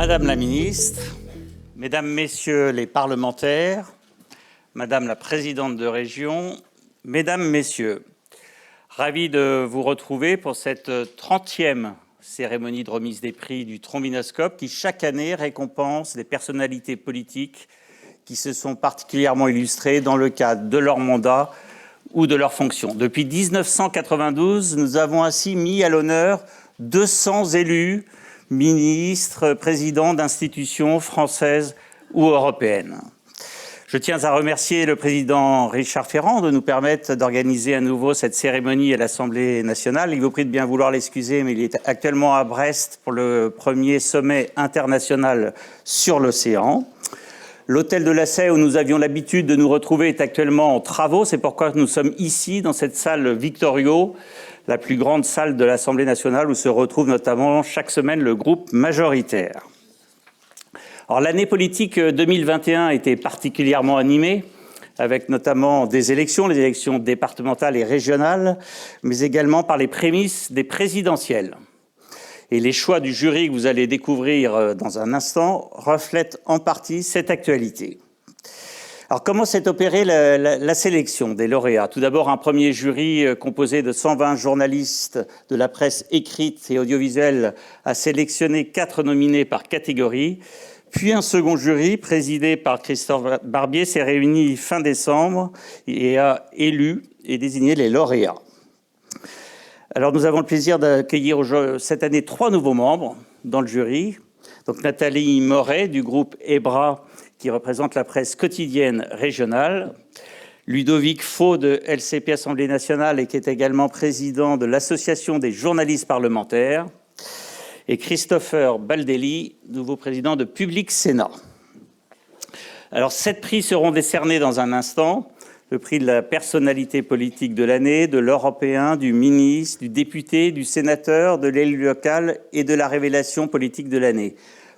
Madame la ministre, Mesdames, Messieurs les parlementaires, Madame la présidente de région, Mesdames, Messieurs, ravi de vous retrouver pour cette 30e cérémonie de remise des prix du Trombinoscope qui, chaque année, récompense des personnalités politiques qui se sont particulièrement illustrées dans le cadre de leur mandat ou de leur fonction. Depuis 1992, nous avons ainsi mis à l'honneur 200 élus, ministres, présidents d'institutions françaises ou européennes. Je tiens à remercier le président Richard Ferrand de nous permettre d'organiser à nouveau cette cérémonie à l'Assemblée nationale. Il vous prie de bien vouloir l'excuser, mais il est actuellement à Brest pour le premier sommet international sur l'océan. L'hôtel de la Sey, où nous avions l'habitude de nous retrouver, est actuellement en travaux. C'est pourquoi nous sommes ici, dans cette salle Victorio, la plus grande salle de l'Assemblée nationale, où se retrouve notamment chaque semaine le groupe majoritaire. Alors, l'année politique 2021 était particulièrement animée, avec notamment des élections, les élections départementales et régionales, mais également par les prémices des présidentielles. Et les choix du jury que vous allez découvrir dans un instant reflètent en partie cette actualité. Alors, comment s'est opérée la sélection des lauréats? Tout d'abord, un premier jury composé de 120 journalistes de la presse écrite et audiovisuelle a sélectionné 4 nominés par catégorie. Puis un second jury, présidé par Christophe Barbier, s'est réuni fin décembre et a élu et désigné les lauréats. Alors, nous avons le plaisir d'accueillir cette année 3 nouveaux membres dans le jury. Donc, Nathalie Moret du groupe EBRA, qui représente la presse quotidienne régionale. Ludovic Faux de LCP Assemblée nationale et qui est également président de l'Association des journalistes parlementaires. Et Christopher Baldelli, nouveau président de Public Sénat. Alors, 7 prix seront décernés dans un instant. Le prix de la personnalité politique de l'année, de l'Européen, du ministre, du député, du sénateur, de l'élu local et de la révélation politique de l'année.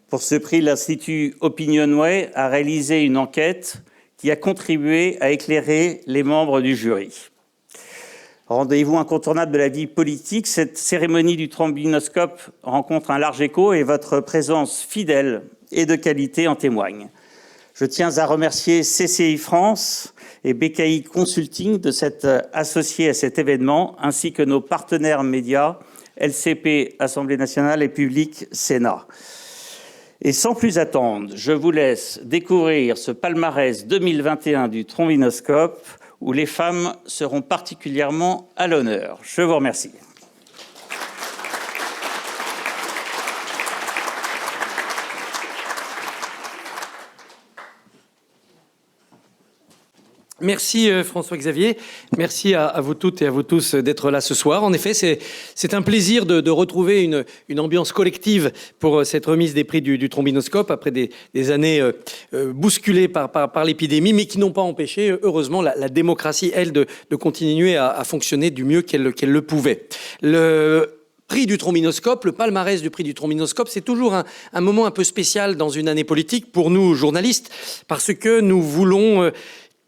Pour ce prix, l'Institut Opinionway a réalisé une enquête qui a contribué à éclairer les membres du jury. Rendez-vous incontournable de la vie politique, cette cérémonie du Trombinoscope rencontre un large écho et votre présence fidèle et de qualité en témoigne. Je tiens à remercier CCI France et BKI Consulting de s'être associés à cet événement, ainsi que nos partenaires médias, LCP Assemblée nationale et Public Sénat. Et sans plus attendre, je vous laisse découvrir ce palmarès 2021 du Trombinoscope, où les femmes seront particulièrement à l'honneur. Je vous remercie. Merci François-Xavier, merci à vous toutes et à vous tous d'être là ce soir. En effet, c'est un plaisir de retrouver une ambiance collective pour cette remise des prix du Trombinoscope après des années bousculées par l'épidémie, mais qui n'ont pas empêché, heureusement, la démocratie, elle, de continuer à fonctionner du mieux qu'elle le pouvait. Le prix du Trombinoscope, le palmarès du prix du Trombinoscope, c'est toujours un moment un peu spécial dans une année politique pour nous, journalistes, parce que nous voulons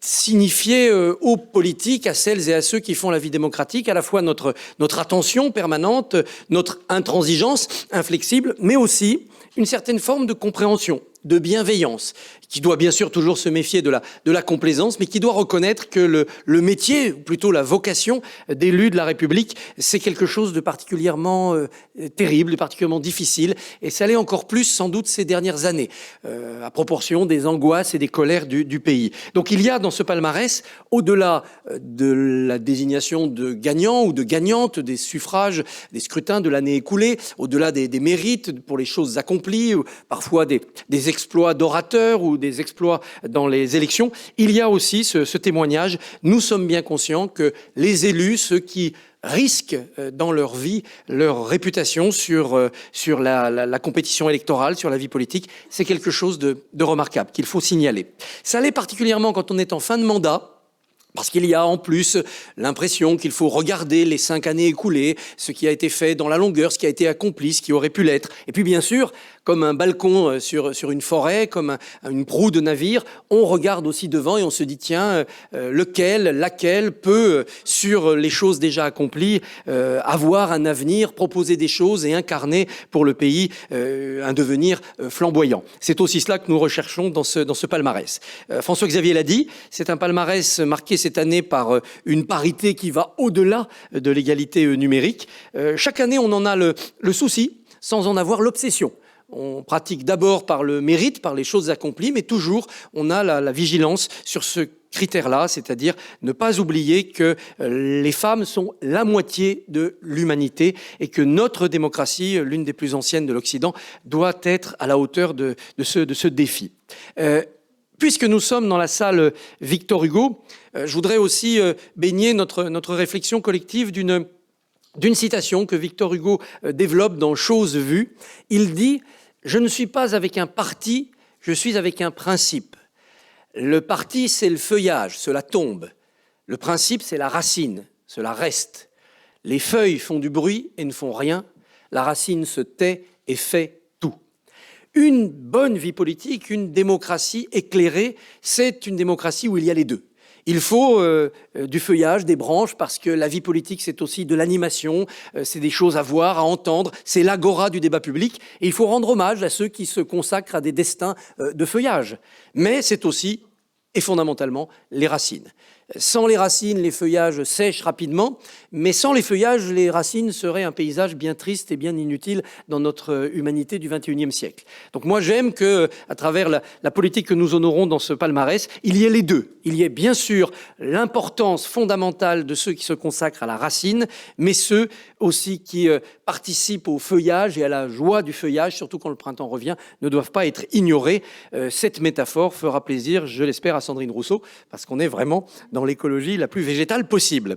signifier aux politiques, à celles et à ceux qui font la vie démocratique, à la fois notre attention permanente, notre intransigeance inflexible, mais aussi une certaine forme de compréhension, de bienveillance, qui doit bien sûr toujours se méfier de la complaisance, mais qui doit reconnaître que le métier, ou plutôt la vocation d'élu de la République, c'est quelque chose de particulièrement terrible, de particulièrement difficile, et ça l'est encore plus sans doute ces dernières années, à proportion des angoisses et des colères du pays. Donc il y a dans ce palmarès, au-delà de la désignation de gagnants ou de gagnantes, des suffrages, des scrutins de l'année écoulée, au-delà des mérites pour les choses accomplies, ou parfois des exploits d'orateurs ou des exploits dans les élections, il y a aussi ce témoignage. Nous sommes bien conscients que les élus, ceux qui risquent dans leur vie, leur réputation sur la compétition électorale, sur la vie politique, c'est quelque chose de remarquable, qu'il faut signaler. Ça l'est particulièrement quand on est en fin de mandat, Parce qu'il y a en plus l'impression qu'il faut regarder les 5 années écoulées, ce qui a été fait dans la longueur, ce qui a été accompli, ce qui aurait pu l'être. Et puis bien sûr, comme un balcon sur une forêt, comme une proue de navire, on regarde aussi devant et on se dit tiens, laquelle peut, sur les choses déjà accomplies, avoir un avenir, proposer des choses et incarner pour le pays un devenir flamboyant. C'est aussi cela que nous recherchons dans ce palmarès. François-Xavier l'a dit, c'est un palmarès marqué cette année par une parité qui va au-delà de l'égalité numérique. Chaque année, on en a le souci, sans en avoir l'obsession. On pratique d'abord par le mérite, par les choses accomplies, mais toujours on a la vigilance sur ce critère-là, c'est-à-dire ne pas oublier que les femmes sont la moitié de l'humanité et que notre démocratie, l'une des plus anciennes de l'Occident, doit être à la hauteur de ce défi. Puisque nous sommes dans la salle Victor Hugo, je voudrais aussi baigner notre réflexion collective d'une citation que Victor Hugo développe dans Choses vues. Il dit « Je ne suis pas avec un parti, je suis avec un principe. Le parti, c'est le feuillage, cela tombe. Le principe, c'est la racine, cela reste. Les feuilles font du bruit et ne font rien. La racine se tait et fait tout. » Une bonne vie politique, une démocratie éclairée, c'est une démocratie où il y a les deux. Il faut du feuillage, des branches, parce que la vie politique, c'est aussi de l'animation, c'est des choses à voir, à entendre, c'est l'agora du débat public. Et il faut rendre hommage à ceux qui se consacrent à des destins de feuillage. Mais c'est aussi, et fondamentalement, les racines. Sans les racines, les feuillages sèchent rapidement, mais sans les feuillages, les racines seraient un paysage bien triste et bien inutile dans notre humanité du XXIe siècle. Donc moi, j'aime que, à travers la politique que nous honorons dans ce palmarès, il y ait les deux. Il y ait bien sûr l'importance fondamentale de ceux qui se consacrent à la racine, mais ceux aussi qui participent au feuillage et à la joie du feuillage, surtout quand le printemps revient, ne doivent pas être ignorés. Cette métaphore fera plaisir, je l'espère, à Sandrine Rousseau, parce qu'on est vraiment dans l'écologie la plus végétale possible.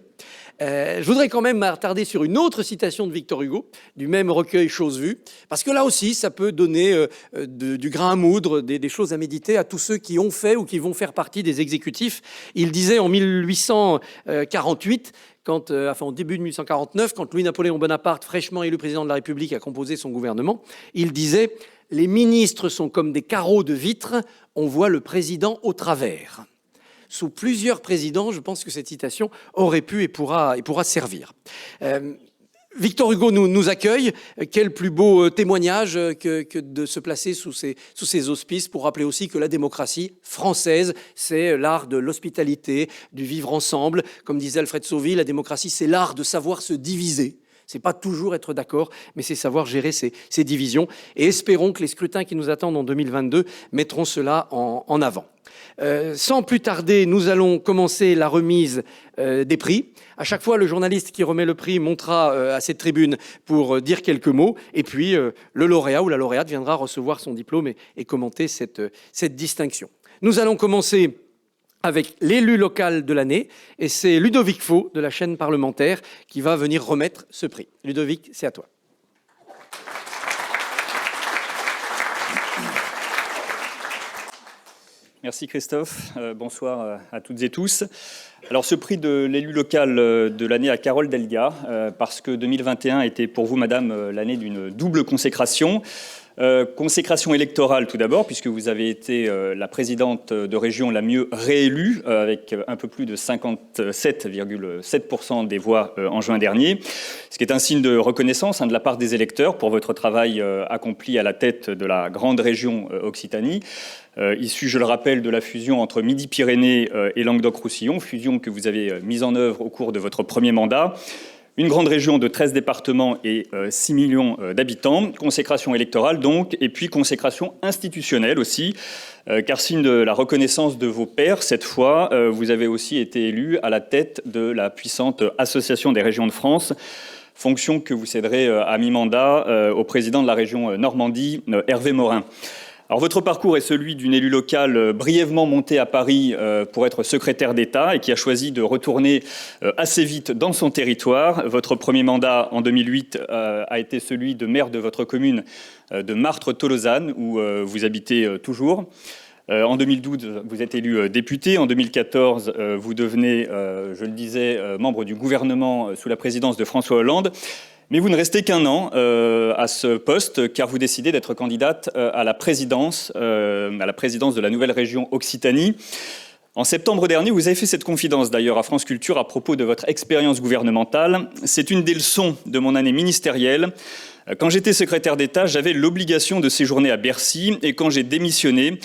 Je voudrais quand même m'attarder sur une autre citation de Victor Hugo, du même recueil Choses vues, parce que là aussi, ça peut donner du grain à moudre, des choses à méditer à tous ceux qui ont fait ou qui vont faire partie des exécutifs. Il disait en 1848, au début de 1849, quand Louis-Napoléon Bonaparte, fraîchement élu président de la République, a composé son gouvernement, il disait « Les ministres sont comme des carreaux de vitre, on voit le président au travers ». Sous plusieurs présidents, je pense que cette citation aurait pu et pourra servir. Victor Hugo nous accueille. Quel plus beau témoignage que de se placer sous ses auspices pour rappeler aussi que la démocratie française, c'est l'art de l'hospitalité, du vivre ensemble. Comme disait Alfred Sauvy, la démocratie, c'est l'art de savoir se diviser. C'est pas toujours être d'accord, mais c'est savoir gérer ces divisions. Et espérons que les scrutins qui nous attendent en 2022 mettront cela en avant. Sans plus tarder, nous allons commencer la remise des prix. À chaque fois, le journaliste qui remet le prix montera à cette tribune pour dire quelques mots. Et puis, le lauréat ou la lauréate viendra recevoir son diplôme et commenter cette distinction. Nous allons commencer avec l'élu local de l'année. Et c'est Ludovic Faux de la chaîne parlementaire qui va venir remettre ce prix. Ludovic, c'est à toi. Merci Christophe, bonsoir à toutes et tous. Alors ce prix de l'élu local de l'année à Carole Delga, parce que 2021 était pour vous, madame, l'année d'une double consécration. Consécration électorale tout d'abord, puisque vous avez été la présidente de région la mieux réélue, avec un peu plus de 57,7% des voix en juin dernier, ce qui est un signe de reconnaissance de la part des électeurs pour votre travail accompli à la tête de la grande région Occitanie, issu, je le rappelle, de la fusion entre Midi-Pyrénées et Languedoc-Roussillon, fusion que vous avez mise en œuvre au cours de votre premier mandat. Une grande région de 13 départements et 6 millions d'habitants. Consécration électorale donc, et puis consécration institutionnelle aussi, car signe de la reconnaissance de vos pairs, cette fois, vous avez aussi été élu à la tête de la puissante Association des régions de France, fonction que vous céderez à mi-mandat au président de la région Normandie, Hervé Morin. Alors, votre parcours est celui d'une élue locale brièvement montée à Paris pour être secrétaire d'État et qui a choisi de retourner assez vite dans son territoire. Votre premier mandat en 2008 a été celui de maire de votre commune de Martre-Tolosane, où vous habitez toujours. En 2012, vous êtes élu député. En 2014, vous devenez, je le disais, membre du gouvernement sous la présidence de François Hollande. Mais vous ne restez qu'un an à ce poste, car vous décidez d'être candidate à la présidence de la nouvelle région Occitanie. En septembre dernier, vous avez fait cette confidence d'ailleurs à France Culture à propos de votre expérience gouvernementale. C'est une des leçons de mon année ministérielle. Quand j'étais secrétaire d'État, j'avais l'obligation de séjourner à Bercy, et quand j'ai démissionné,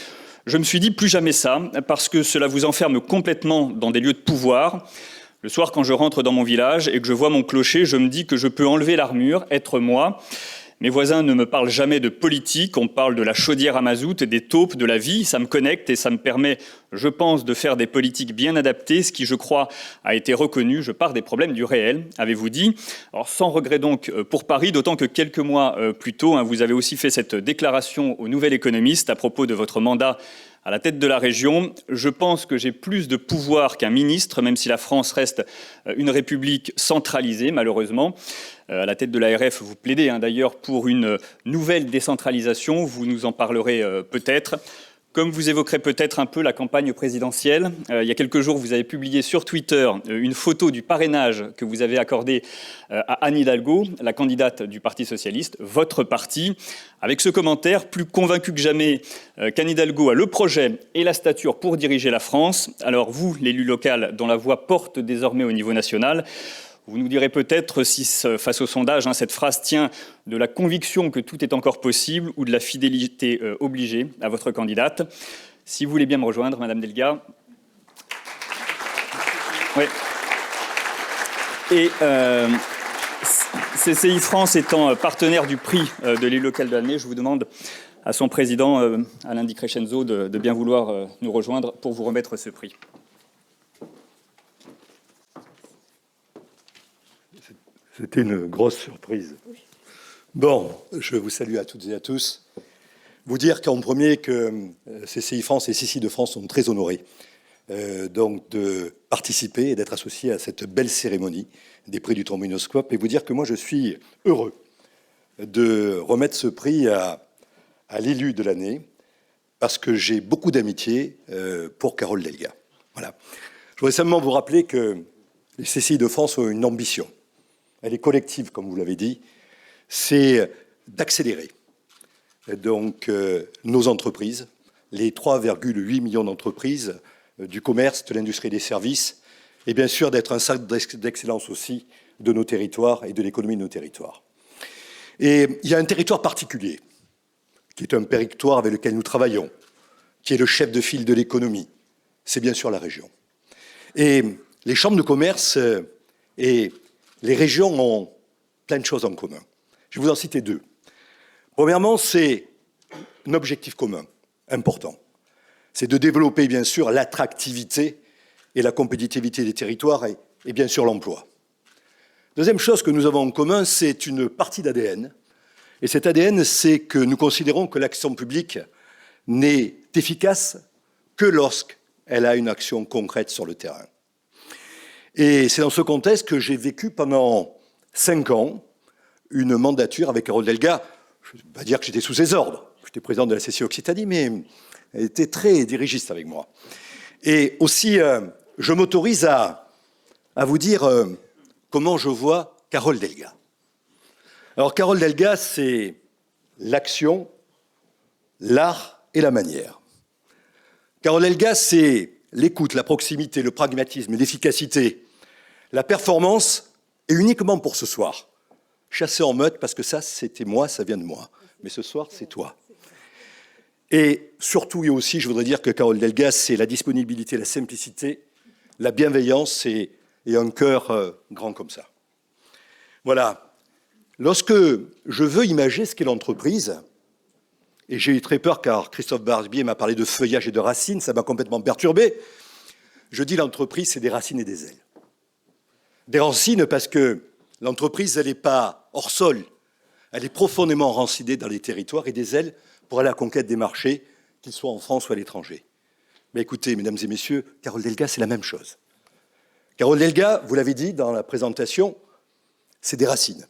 je me suis dit plus jamais ça, parce que cela vous enferme complètement dans des lieux de pouvoir. Le soir, quand je rentre dans mon village et que je vois mon clocher, je me dis que je peux enlever l'armure, être moi. Mes voisins ne me parlent jamais de politique, on parle de la chaudière à mazout, des taupes, de la vie. Ça me connecte et ça me permet, je pense, de faire des politiques bien adaptées, ce qui, je crois, a été reconnu. Je pars des problèmes du réel, avez-vous dit. Alors, sans regret donc pour Paris, d'autant que quelques mois plus tôt, vous avez aussi fait cette déclaration au Nouvel Économiste à propos de votre mandat à la tête de la région. Je pense que j'ai plus de pouvoir qu'un ministre, même si la France reste une république centralisée, malheureusement. À la tête de l'ARF, vous plaidez d'ailleurs pour une nouvelle décentralisation. Vous nous en parlerez peut-être. Comme vous évoquerez peut-être un peu la campagne présidentielle, il y a quelques jours, vous avez publié sur Twitter une photo du parrainage que vous avez accordé à Anne Hidalgo, la candidate du Parti socialiste, votre parti, avec ce commentaire: plus convaincu que jamais qu'Anne Hidalgo a le projet et la stature pour diriger la France. Alors vous, l'élu local dont la voix porte désormais au niveau national, vous nous direz peut-être si, face au sondage, cette phrase tient de la conviction que tout est encore possible ou de la fidélité obligée à votre candidate. Si vous voulez bien me rejoindre, Madame Delga. Oui. Et CCI France étant partenaire du prix de l'élu local de l'année, je vous demande à son président, Alain Di Crescenzo, de bien vouloir nous rejoindre pour vous remettre ce prix. C'était une grosse surprise. Bon, je vous salue à toutes et à tous. Vous dire qu'en premier que CCI France et CCI de France sont très honorés donc de participer et d'être associés à cette belle cérémonie des prix du Trombinoscope, et vous dire que moi je suis heureux de remettre ce prix à l'élu de l'année, parce que j'ai beaucoup d'amitié pour Carole Delga. Voilà. Je voudrais simplement vous rappeler que les CCI de France ont une ambition. Elle est collective, comme vous l'avez dit, c'est d'accélérer donc nos entreprises, les 3,8 millions d'entreprises du commerce, de l'industrie et des services, et bien sûr d'être un centre d'excellence aussi de nos territoires et de l'économie de nos territoires. Et il y a un territoire particulier, qui est un territoire avec lequel nous travaillons, qui est le chef de file de l'économie, c'est bien sûr la région. Et les chambres de commerce et les régions ont plein de choses en commun. Je vais vous en citer deux. Premièrement, c'est un objectif commun, important. C'est de développer, bien sûr, l'attractivité et la compétitivité des territoires et bien sûr, l'emploi. Deuxième chose que nous avons en commun, c'est une partie d'ADN. Et cet ADN, c'est que nous considérons que l'action publique n'est efficace que lorsqu'elle a une action concrète sur le terrain. Et c'est dans ce contexte que j'ai vécu pendant 5 ans une mandature avec Carole Delga. Je ne vais pas dire que j'étais sous ses ordres. J'étais président de la CCI Occitanie, mais elle était très dirigiste avec moi. Et aussi, je m'autorise à vous dire comment je vois Carole Delga. Alors, Carole Delga, c'est l'action, l'art et la manière. Carole Delga, c'est l'écoute, la proximité, le pragmatisme, l'efficacité, la performance, et uniquement pour ce soir. Chasser en meute, parce que ça, c'était moi, ça vient de moi. Mais ce soir, c'est toi. Et surtout et aussi, je voudrais dire que Carole Delga, c'est la disponibilité, la simplicité, la bienveillance et un cœur grand comme ça. Voilà. Lorsque je veux imager ce qu'est l'entreprise, et j'ai eu très peur car Christophe Barbier m'a parlé de feuillage et de racines, ça m'a complètement perturbé, je dis l'entreprise, c'est des racines et des ailes. Des racines parce que l'entreprise, elle n'est pas hors sol, elle est profondément enracinée dans les territoires, et des ailes pour aller à la conquête des marchés, qu'ils soient en France ou à l'étranger. Mais écoutez, mesdames et messieurs, Carole Delga, c'est la même chose. Carole Delga, vous l'avez dit dans la présentation, c'est des racines.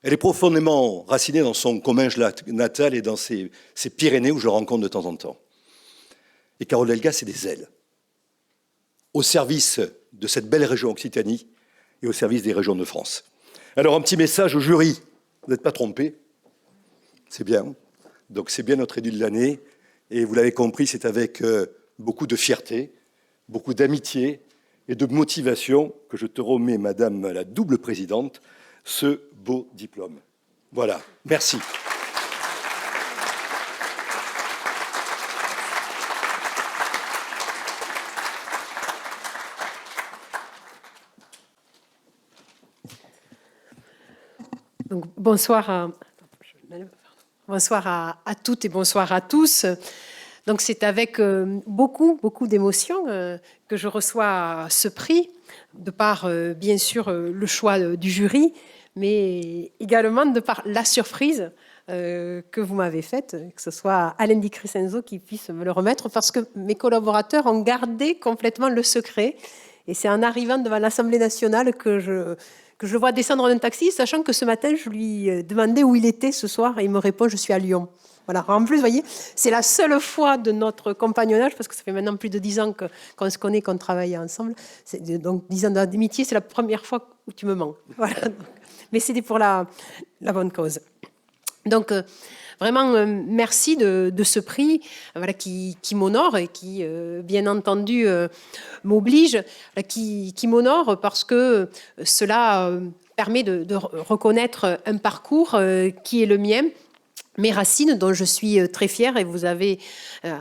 Elle est profondément racinée dans son Comminges natal et dans ses Pyrénées où je le rencontre de temps en temps. Et Carole Delga, c'est des ailes. Au service de cette belle région Occitanie et au service des régions de France. Alors, un petit message au jury. Vous n'êtes pas trompés. C'est bien. Donc, c'est bien notre élu de l'année. Et vous l'avez compris, c'est avec beaucoup de fierté, beaucoup d'amitié et de motivation que je te remets, Madame la double présidente, ce beau diplôme. Voilà. Merci. Donc, bonsoir à toutes et bonsoir à tous. Donc, c'est avec beaucoup d'émotion que je reçois ce prix, de par, bien sûr, le choix du jury, mais également de par la surprise que vous m'avez faite, que ce soit Alain Di Crescenzo qui puisse me le remettre, parce que mes collaborateurs ont gardé complètement le secret. Et c'est en arrivant devant l'Assemblée nationale que je le vois descendre d'un taxi, sachant que ce matin, je lui demandais où il était ce soir, et il me répond « Je suis à Lyon ». Voilà. En plus, vous voyez, c'est la seule fois de notre compagnonnage, parce que ça fait maintenant plus de 10 ans qu'on se connaît, qu'on travaille ensemble. Donc, 10 ans d'amitié, c'est la première fois où tu me mens. Voilà. Mais c'était pour la bonne cause. Donc, vraiment, merci de ce prix voilà, qui m'honore et qui, bien entendu, m'oblige, qui m'honore parce que cela permet de reconnaître un parcours qui est le mien, mes racines, dont je suis très fière. Et vous avez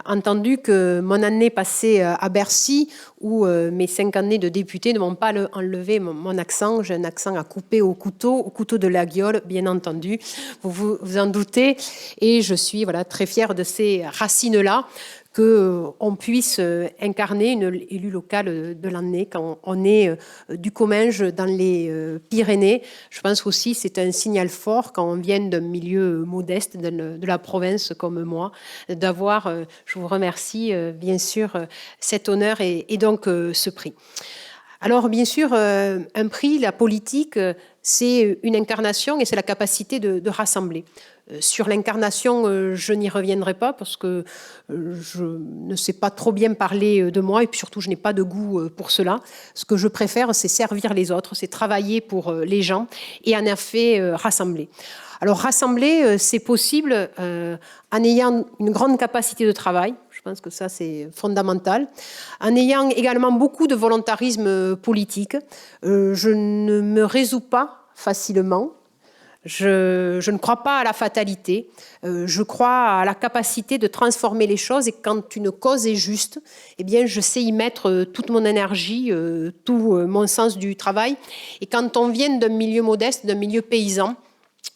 entendu que mon année passée à Bercy, où mes 5 années de députée ne m'ont pas enlevé mon accent. J'ai un accent à couper au couteau de la Guiole, bien entendu. Vous vous en doutez. Et je suis voilà, très fière de ces racines-là, qu'on puisse incarner une élue locale de l'année quand on est du Comminges dans les Pyrénées. Je pense aussi que c'est un signal fort quand on vient d'un milieu modeste de la province comme moi, d'avoir, je vous remercie bien sûr, cet honneur et donc ce prix. Alors bien sûr, un prix, la politique, c'est une incarnation et c'est la capacité de rassembler. Sur l'incarnation, je n'y reviendrai pas parce que je ne sais pas trop bien parler de moi et puis surtout je n'ai pas de goût pour cela. Ce que je préfère, c'est servir les autres, c'est travailler pour les gens et en effet rassembler. Alors rassembler, c'est possible en ayant une grande capacité de travail. Je pense que ça, c'est fondamental. En ayant également beaucoup de volontarisme politique. Je ne me résous pas facilement. Je ne crois pas à la fatalité. Je crois à la capacité de transformer les choses. Et quand une cause est juste, eh bien, je sais y mettre toute mon énergie, tout mon sens du travail. Et quand on vient d'un milieu modeste, d'un milieu paysan,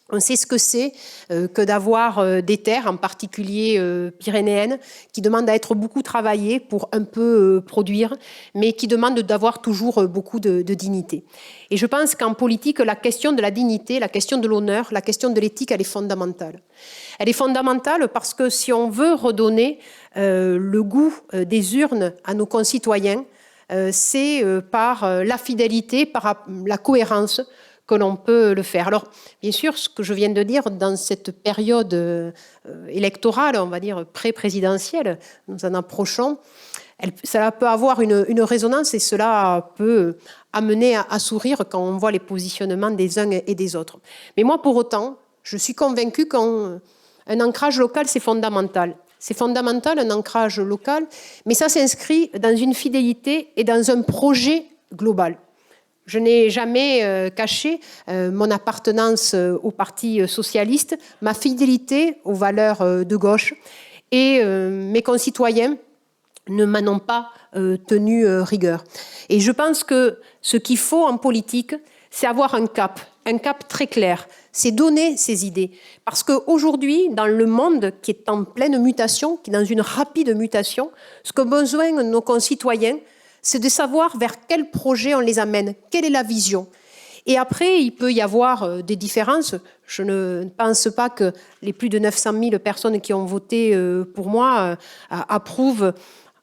on sait ce que c'est que d'avoir des terres, en particulier pyrénéennes, qui demandent à être beaucoup travaillées pour un peu produire, mais qui demandent d'avoir toujours beaucoup de dignité. Et je pense qu'en politique, la question de la dignité, la question de l'honneur, la question de l'éthique, elle est fondamentale. Elle est fondamentale parce que si on veut redonner le goût des urnes à nos concitoyens, c'est par la fidélité, par la cohérence, que l'on peut le faire. Alors, bien sûr, ce que je viens de dire, dans cette période électorale, on va dire pré-présidentielle, nous en approchons, ça peut avoir une résonance et cela peut amener à sourire quand on voit les positionnements des uns et des autres. Mais moi, pour autant, je suis convaincue qu'un ancrage local, c'est fondamental. C'est fondamental, un ancrage local, mais ça s'inscrit dans une fidélité et dans un projet global. Je n'ai jamais caché mon appartenance au Parti socialiste, ma fidélité aux valeurs de gauche. Et mes concitoyens ne m'en ont pas tenu rigueur. Et je pense que ce qu'il faut en politique, c'est avoir un cap très clair. C'est donner ses idées. Parce qu'aujourd'hui, dans le monde qui est en pleine mutation, qui est dans une rapide mutation, ce qu'ont besoin nos concitoyens, c'est de savoir vers quel projet on les amène, quelle est la vision. Et après, il peut y avoir des différences. Je ne pense pas que les plus de 900 000 personnes qui ont voté pour moi approuvent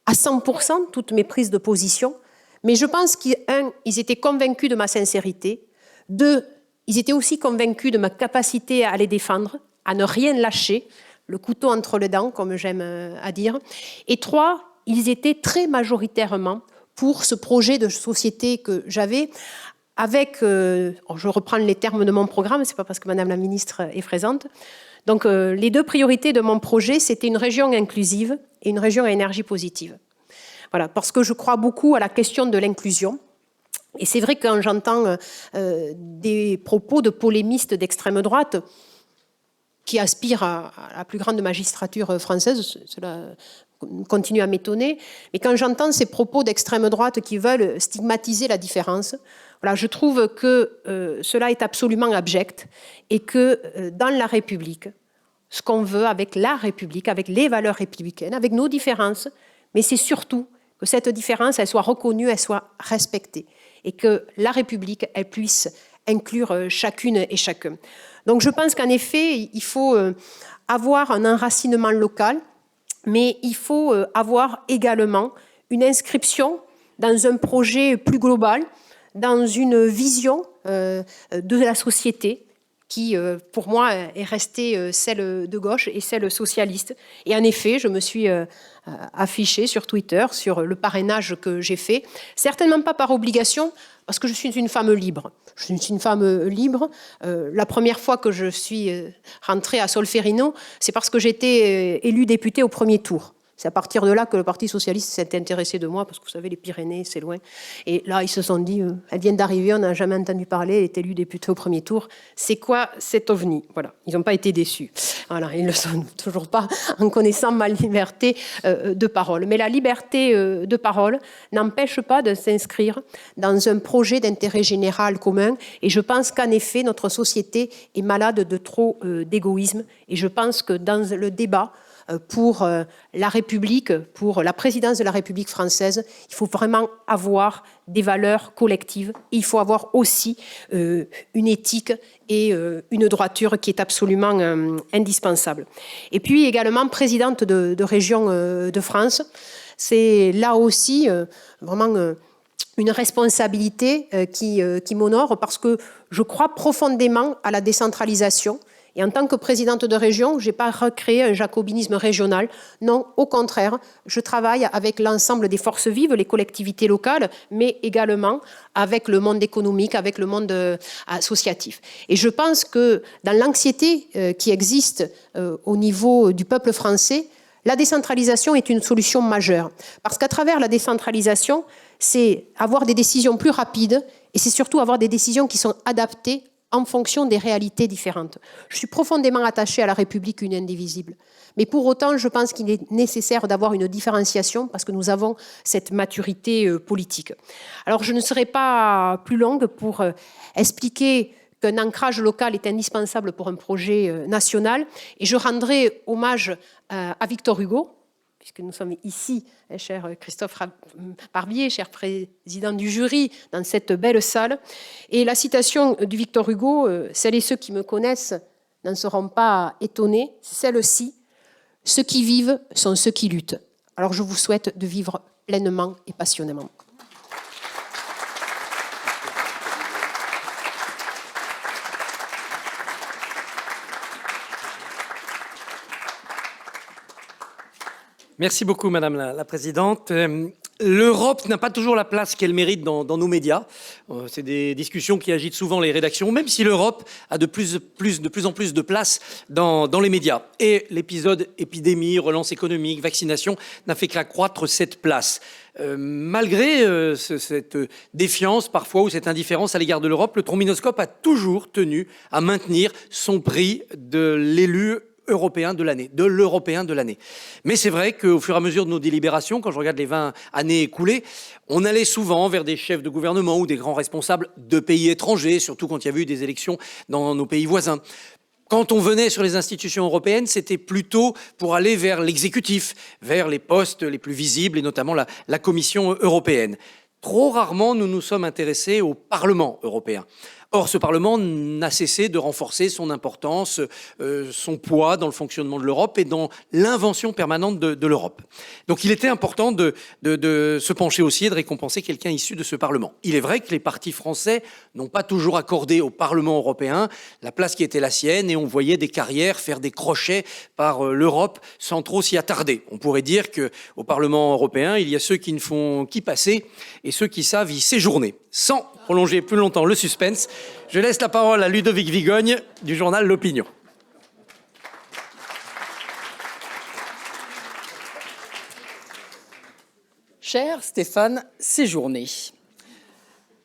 à 100% toutes mes prises de position. Mais je pense qu'un, ils étaient convaincus de ma sincérité. 2, ils étaient aussi convaincus de ma capacité à les défendre, à ne rien lâcher, le couteau entre les dents, comme j'aime à dire. Et 3, ils étaient très majoritairement pour ce projet de société que j'avais, avec, je reprends les termes de mon programme, c'est pas parce que Madame la Ministre est présente. Donc les deux priorités de mon projet, c'était une région inclusive et une région à énergie positive. Voilà, parce que je crois beaucoup à la question de l'inclusion. Et c'est vrai que quand j'entends des propos de polémistes d'extrême droite qui aspirent à la plus grande magistrature française, cela continue à m'étonner, mais quand j'entends ces propos d'extrême droite qui veulent stigmatiser la différence, voilà, je trouve que cela est absolument abject et que dans la République, ce qu'on veut avec la République, avec les valeurs républicaines, avec nos différences, mais c'est surtout que cette différence, elle soit reconnue, elle soit respectée et que la République, elle puisse inclure chacune et chacun. Donc je pense qu'en effet, il faut avoir un enracinement local, mais il faut avoir également une inscription dans un projet plus global, dans une vision de la société qui, pour moi, est restée celle de gauche et celle socialiste. Et en effet, je me suis affichée sur Twitter, sur le parrainage que j'ai fait, certainement pas par obligation, parce que je suis une femme libre. Je suis une femme libre. La première fois que je suis rentrée à Solferino, c'est parce que j'étais élue députée au premier tour. C'est à partir de là que le Parti socialiste s'est intéressé de moi, parce que vous savez, les Pyrénées, c'est loin. Et là, ils se sont dit, elle vient d'arriver, on n'a jamais entendu parler, elle est élue députée au premier tour. C'est quoi cet ovni? Voilà, ils n'ont pas été déçus. Voilà, ils ne le sont toujours pas en connaissant ma liberté de parole. Mais la liberté de parole n'empêche pas de s'inscrire dans un projet d'intérêt général commun. Et je pense qu'en effet, notre société est malade de trop d'égoïsme. Et je pense que dans le débat, pour la République, pour la présidence de la République française, il faut vraiment avoir des valeurs collectives. Il faut avoir aussi une éthique et une droiture qui est absolument indispensable. Et puis également présidente de région de France, c'est là aussi vraiment une responsabilité qui m'honore parce que je crois profondément à la décentralisation. Et en tant que présidente de région, je n'ai pas recréé un jacobinisme régional. Non, au contraire, je travaille avec l'ensemble des forces vives, les collectivités locales, mais également avec le monde économique, avec le monde associatif. Et je pense que dans l'anxiété qui existe au niveau du peuple français, la décentralisation est une solution majeure. Parce qu'à travers la décentralisation, c'est avoir des décisions plus rapides et c'est surtout avoir des décisions qui sont adaptées en fonction des réalités différentes. Je suis profondément attachée à la République une indivisible. Mais pour autant, je pense qu'il est nécessaire d'avoir une différenciation parce que nous avons cette maturité politique. Alors, je ne serai pas plus longue pour expliquer qu'un ancrage local est indispensable pour un projet national. Et je rendrai hommage à Victor Hugo, puisque nous sommes ici, cher Christophe Barbier, cher président du jury, dans cette belle salle. Et la citation de Victor Hugo, celles et ceux qui me connaissent n'en seront pas étonnés, c'est celle-ci. Ceux qui vivent sont ceux qui luttent. Alors je vous souhaite de vivre pleinement et passionnément. Merci beaucoup, Madame la Présidente. L'Europe n'a pas toujours la place qu'elle mérite dans nos médias. C'est des discussions qui agitent souvent les rédactions, même si l'Europe a de plus en plus de place dans les médias. Et l'épisode épidémie, relance économique, vaccination n'a fait qu'accroître cette place. Malgré cette défiance parfois ou cette indifférence à l'égard de l'Europe, le trombinoscope a toujours tenu à maintenir son prix de l'élu européen de l'année, de l'européen de l'année. Mais c'est vrai qu'au fur et à mesure de nos délibérations, quand je regarde les 20 années écoulées, on allait souvent vers des chefs de gouvernement ou des grands responsables de pays étrangers, surtout quand il y avait eu des élections dans nos pays voisins. Quand on venait sur les institutions européennes, c'était plutôt pour aller vers l'exécutif, vers les postes les plus visibles et notamment la Commission européenne. Trop rarement, nous nous sommes intéressés au Parlement européen. Or, ce Parlement n'a cessé de renforcer son importance, son poids dans le fonctionnement de l'Europe et dans l'invention permanente de l'Europe. Donc il était important de se pencher aussi et de récompenser quelqu'un issu de ce Parlement. Il est vrai que les partis français n'ont pas toujours accordé au Parlement européen la place qui était la sienne et on voyait des carrières faire des crochets par l'Europe sans trop s'y attarder. On pourrait dire qu'au Parlement européen, il y a ceux qui ne font qu'y passer et ceux qui savent y séjourner. Sans prolonger plus longtemps le suspense, je laisse la parole à Ludovic Vigogne du journal L'Opinion. Cher Stéphane Séjourné,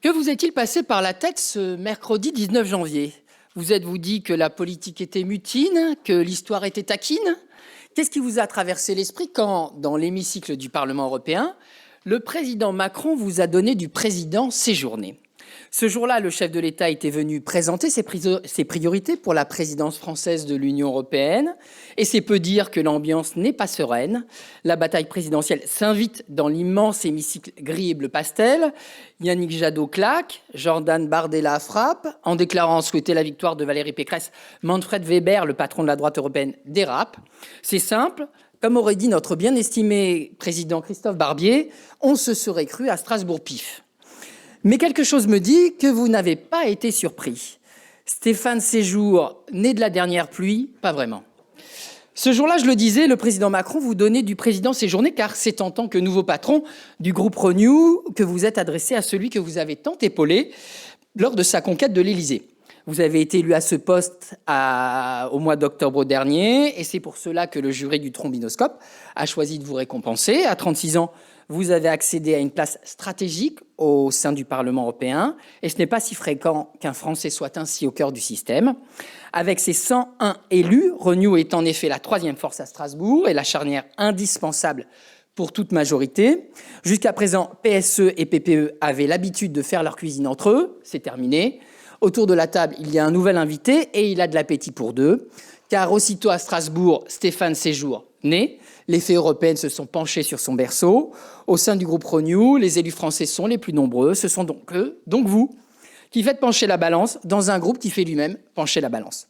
que vous est-il passé par la tête ce mercredi 19 janvier ? Vous êtes-vous dit que la politique était mutine, que l'histoire était taquine ? Qu'est-ce qui vous a traversé l'esprit quand, dans l'hémicycle du Parlement européen, le président Macron vous a donné du président Séjourné ? Ce jour-là, le chef de l'État était venu présenter ses priorités pour la présidence française de l'Union européenne. Et c'est peu dire que l'ambiance n'est pas sereine. La bataille présidentielle s'invite dans l'immense hémicycle gris et bleu pastel. Yannick Jadot claque, Jordan Bardella frappe. En déclarant souhaiter la victoire de Valérie Pécresse, Manfred Weber, le patron de la droite européenne, dérape. C'est simple. Comme aurait dit notre bien estimé président Christophe Barbier, on se serait cru à Strasbourg-Pif. Mais quelque chose me dit que vous n'avez pas été surpris. Stéphane Séjour, né de la dernière pluie, pas vraiment. Ce jour-là, je le disais, le président Macron vous donnait du président Séjourné, car c'est en tant que nouveau patron du groupe Renew que vous êtes adressé à celui que vous avez tant épaulé lors de sa conquête de l'Élysée. Vous avez été élu à ce poste au mois d'octobre dernier, et c'est pour cela que le jury du Trombinoscope a choisi de vous récompenser. À 36 ans, vous avez accédé à une place stratégique au sein du Parlement européen, et ce n'est pas si fréquent qu'un Français soit ainsi au cœur du système. Avec ses 101 élus, Renew est en effet la troisième force à Strasbourg et la charnière indispensable pour toute majorité. Jusqu'à présent, PSE et PPE avaient l'habitude de faire leur cuisine entre eux, c'est terminé. Autour de la table, il y a un nouvel invité et il a de l'appétit pour deux, car aussitôt à Strasbourg, Stéphane Séjour né, les faits européennes se sont penchés sur son berceau. Au sein du groupe Renew, les élus français sont les plus nombreux. Ce sont donc eux, donc vous, qui faites pencher la balance dans un groupe qui fait lui-même pencher la balance.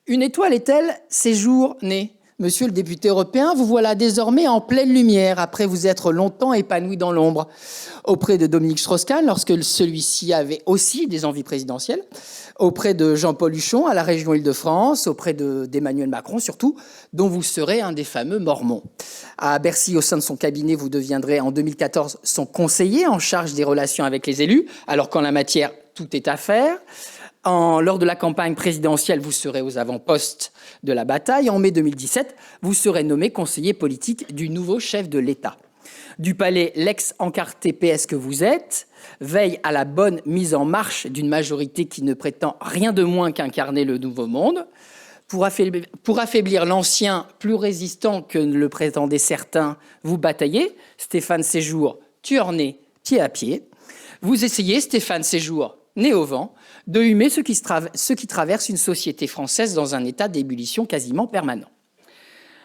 Une étoile est-elle Séjour né ? Monsieur le député européen, vous voilà désormais en pleine lumière, après vous être longtemps épanoui dans l'ombre, auprès de Dominique Strauss-Kahn, lorsque celui-ci avait aussi des envies présidentielles, auprès de Jean-Paul Huchon à la région Île-de-France, auprès d'Emmanuel Macron surtout, dont vous serez un des fameux Mormons. À Bercy, au sein de son cabinet, vous deviendrez en 2014 son conseiller en charge des relations avec les élus, alors qu'en la matière, tout est à faire. Lors de la campagne présidentielle, vous serez aux avant-postes de la bataille. En mai 2017, vous serez nommé conseiller politique du nouveau chef de l'État. Du palais, l'ex-encarté PS que vous êtes veille à la bonne mise en marche d'une majorité qui ne prétend rien de moins qu'incarner le nouveau monde. Pour affaiblir l'ancien, plus résistant que le prétendaient certains, vous bataillez. Stéphane Séjour, tueur né, pied à pied. Vous essayez, Stéphane Séjour, né au vent, de humer ce qui traverse une société française dans un état d'ébullition quasiment permanent.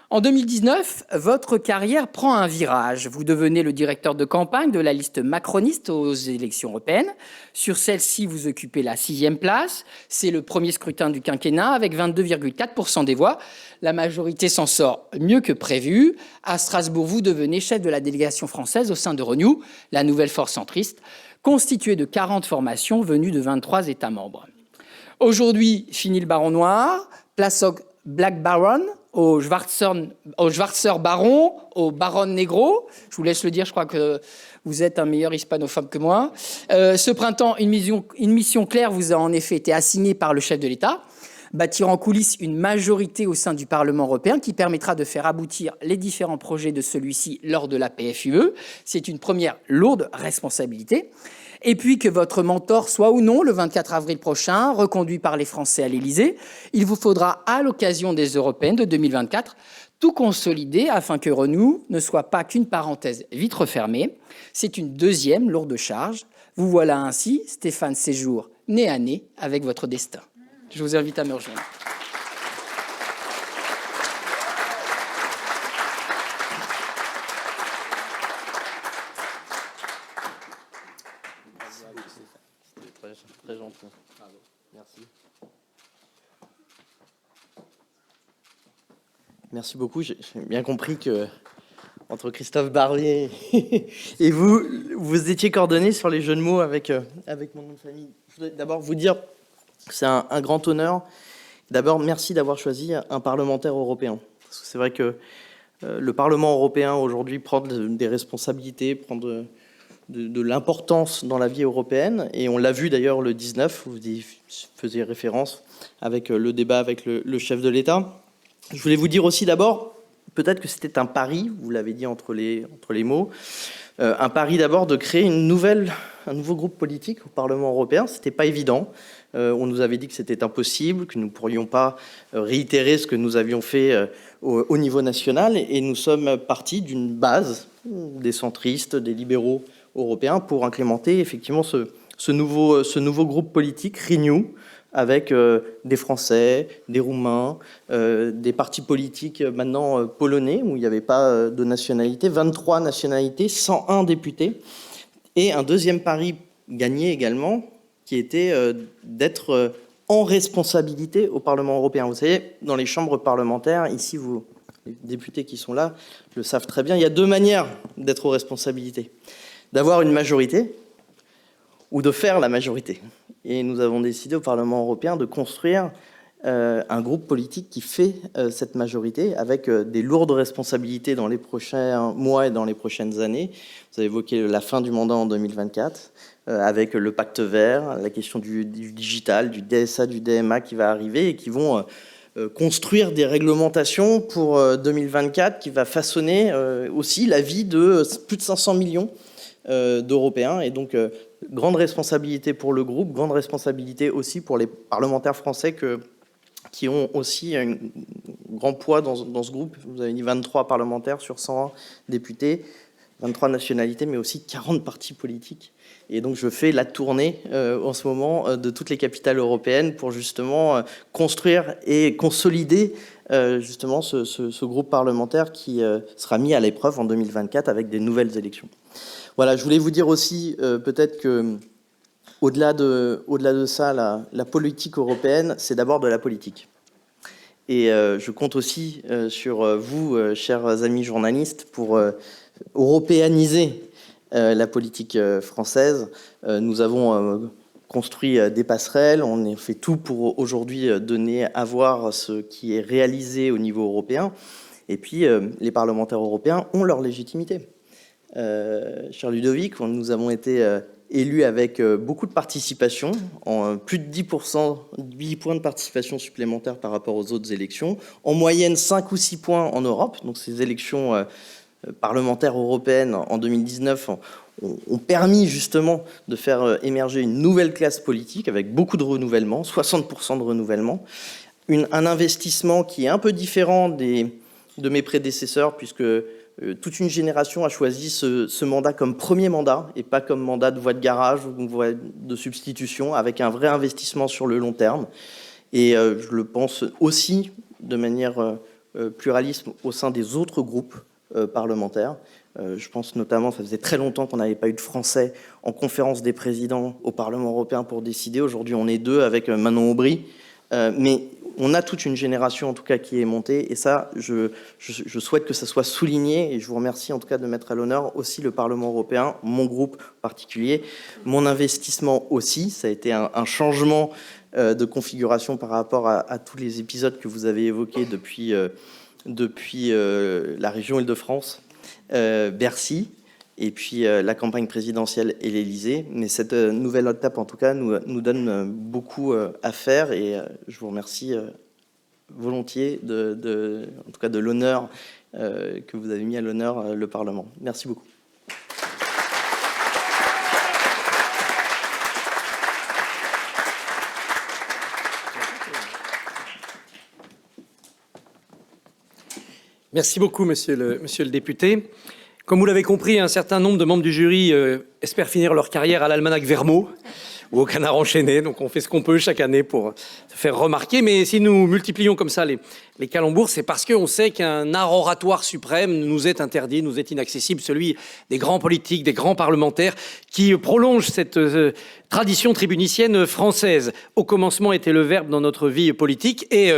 En 2019, votre carrière prend un virage. Vous devenez le directeur de campagne de la liste macroniste aux élections européennes. Sur celle-ci, vous occupez la 6e place. C'est le premier scrutin du quinquennat avec 22,4% des voix. La majorité s'en sort mieux que prévu. À Strasbourg, vous devenez chef de la délégation française au sein de Renew, la nouvelle force centriste, constituée de 40 formations venues de 23 États membres. Aujourd'hui, fini le baron noir, place au Black Baron, au Schwarzer Baron, au Baron Negro. Je vous laisse le dire, je crois que vous êtes un meilleur hispanophobe que moi. Ce printemps, une mission claire vous a en effet été assignée par le chef de l'État, bâtir en coulisses une majorité au sein du Parlement européen qui permettra de faire aboutir les différents projets de celui-ci lors de la PFUE. C'est une première lourde responsabilité. Et puis que votre mentor soit ou non, le 24 avril prochain, reconduit par les Français à l'Élysée, il vous faudra, à l'occasion des européennes de 2024, tout consolider afin que Renew ne soit pas qu'une parenthèse vite refermée. C'est une deuxième lourde charge. Vous voilà ainsi, Stéphane Séjour, nez à nez avec votre destin. Je vous invite à me rejoindre. très gentil. Merci. Merci beaucoup. J'ai bien compris que entre Christophe Barbier et vous, vous étiez coordonnés sur les jeux de mots avec mon nom de famille. Je voudrais d'abord vous dire que c'est un grand honneur. D'abord, merci d'avoir choisi un parlementaire européen. Parce que c'est vrai que le Parlement européen aujourd'hui prend des responsabilités, prend de l'importance dans la vie européenne. Et on l'a vu d'ailleurs le 19, vous y faisiez référence avec le débat avec le chef de l'État. Je voulais vous dire aussi d'abord, peut-être que c'était un pari, vous l'avez dit entre les mots, un pari d'abord de créer un nouveau groupe politique au Parlement européen. C'était pas évident. On nous avait dit que c'était impossible, que nous ne pourrions pas réitérer ce que nous avions fait au niveau national. Et nous sommes partis d'une base des centristes, des libéraux européens pour implémenter effectivement ce nouveau groupe politique, Renew, avec des Français, des Roumains, des partis politiques maintenant polonais, où il n'y avait pas de nationalité, 23 nationalités, 101 députés. Et un deuxième pari gagné également, qui était d'être en responsabilité au Parlement européen. Vous savez, dans les chambres parlementaires, ici, les députés qui sont là le savent très bien, il y a deux manières d'être aux responsabilités. D'avoir une majorité ou de faire la majorité. Et nous avons décidé au Parlement européen de construire un groupe politique qui fait cette majorité avec des lourdes responsabilités dans les prochains mois et dans les prochaines années. Vous avez évoqué la fin du mandat en 2024, avec le pacte vert, la question du digital, du DSA, du DMA qui va arriver et qui vont construire des réglementations pour 2024 qui va façonner aussi la vie de plus de 500 millions d'Européens. Et donc, grande responsabilité pour le groupe, grande responsabilité aussi pour les parlementaires français qui ont aussi un grand poids dans ce groupe. Vous avez dit 23 parlementaires sur 101 députés, 23 nationalités, mais aussi 40 partis politiques. Et donc, je fais la tournée en ce moment de toutes les capitales européennes pour justement construire et consolider justement ce groupe parlementaire qui sera mis à l'épreuve en 2024 avec des nouvelles élections. Voilà, je voulais vous dire aussi peut-être que au-delà de ça, la politique européenne, c'est d'abord de la politique. Et je compte aussi sur vous, chers amis journalistes, pour européaniser la politique française. Nous avons construit des passerelles, on a fait tout pour aujourd'hui donner à voir ce qui est réalisé au niveau européen. Et puis, les parlementaires européens ont leur légitimité. Cher Ludovic, nous avons été élus avec beaucoup de participation, en plus de 10%, 8 points de participation supplémentaires par rapport aux autres élections, en moyenne 5 ou 6 points en Europe. Donc ces élections parlementaires européennes en 2019 ont permis justement de faire émerger une nouvelle classe politique avec beaucoup de renouvellement, 60% de renouvellement, un investissement qui est un peu différent de mes prédécesseurs, puisque toute une génération a choisi ce mandat comme premier mandat et pas comme mandat de voie de garage ou voie de substitution, avec un vrai investissement sur le long terme. Et je le pense aussi de manière pluraliste au sein des autres groupes parlementaires. Je pense notamment, ça faisait très longtemps qu'on n'avait pas eu de Français en conférence des présidents au Parlement européen pour décider. Aujourd'hui, on est 2 avec Manon Aubry. Mais on a toute une génération en tout cas qui est montée et ça, je souhaite que ça soit souligné et je vous remercie en tout cas de mettre à l'honneur aussi le Parlement européen, mon groupe en particulier, mon investissement aussi. Ça a été un changement de configuration par rapport à tous les épisodes que vous avez évoqués depuis la région Île-de-France, Bercy. Et puis la campagne présidentielle et l'Élysée. Mais cette nouvelle étape, en tout cas, nous donne beaucoup à faire. Et je vous remercie volontiers en tout cas de l'honneur que vous avez mis à l'honneur le Parlement. Merci beaucoup. Merci beaucoup, monsieur le député. Comme vous l'avez compris, un certain nombre de membres du jury espèrent finir leur carrière à l'Almanach Vermeaux ou au Canard enchaîné. Donc on fait ce qu'on peut chaque année pour se faire remarquer. Mais si nous multiplions comme ça les calembours, c'est parce qu'on sait qu'un art oratoire suprême nous est interdit, nous est inaccessible, celui des grands politiques, des grands parlementaires qui prolongent cette tradition tribunicienne française. Au commencement était le verbe dans notre vie politique et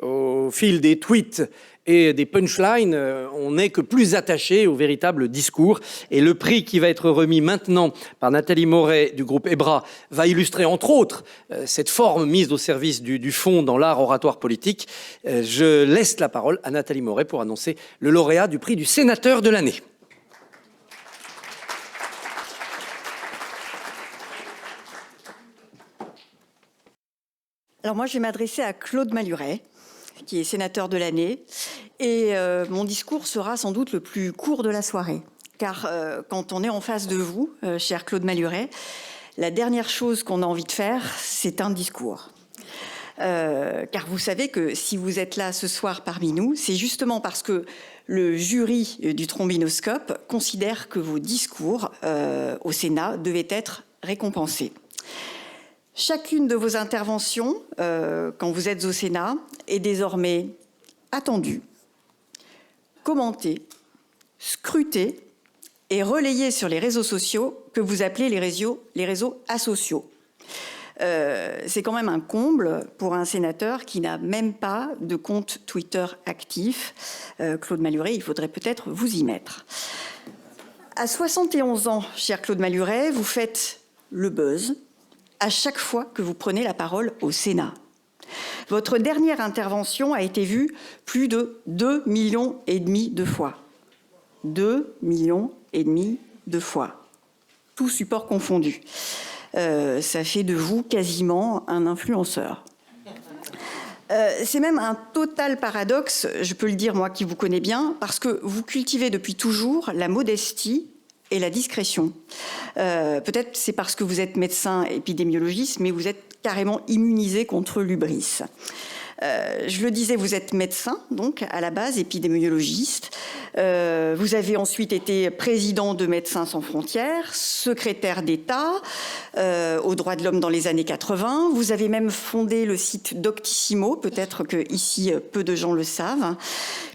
au fil des tweets et des punchlines, on n'est que plus attaché au véritable discours. Et le prix qui va être remis maintenant par Nathalie Moret du groupe EBRA va illustrer entre autres cette forme mise au service du fond dans l'art oratoire politique. Je laisse la parole à Nathalie Moret pour annoncer le lauréat du prix du sénateur de l'année. Alors moi, je vais m'adresser à Claude Maluret, qui est sénateur de l'année. Et mon discours sera sans doute le plus court de la soirée. Car quand on est en face de vous, cher Claude Maluret, la dernière chose qu'on a envie de faire, c'est un discours. Car vous savez que si vous êtes là ce soir parmi nous, c'est justement parce que le jury du Trombinoscope considère que vos discours au Sénat devaient être récompensés. Chacune de vos interventions, quand vous êtes au Sénat, est désormais attendue, commentée, scrutée et relayée sur les réseaux sociaux que vous appelez les réseaux asociaux. C'est quand même un comble pour un sénateur qui n'a même pas de compte Twitter actif. Claude Maluret, il faudrait peut-être vous y mettre. À 71 ans, cher Claude Maluret, vous faites le buzz à chaque fois que vous prenez la parole au Sénat. Votre dernière intervention a été vue plus de 2,5 millions de fois. 2,5 millions de fois. Tout support confondu. Ça fait de vous quasiment un influenceur. C'est même un total paradoxe, je peux le dire moi qui vous connais bien, parce que vous cultivez depuis toujours la modestie et la discrétion. Peut-être c'est parce que vous êtes médecin épidémiologiste, mais vous êtes carrément immunisé contre l'hubris. Je le disais, vous êtes médecin, donc à la base épidémiologiste. Vous avez ensuite été président de Médecins sans frontières, secrétaire d'État aux droits de l'homme dans les années 80. Vous avez même fondé le site Doctissimo, peut-être que ici peu de gens le savent.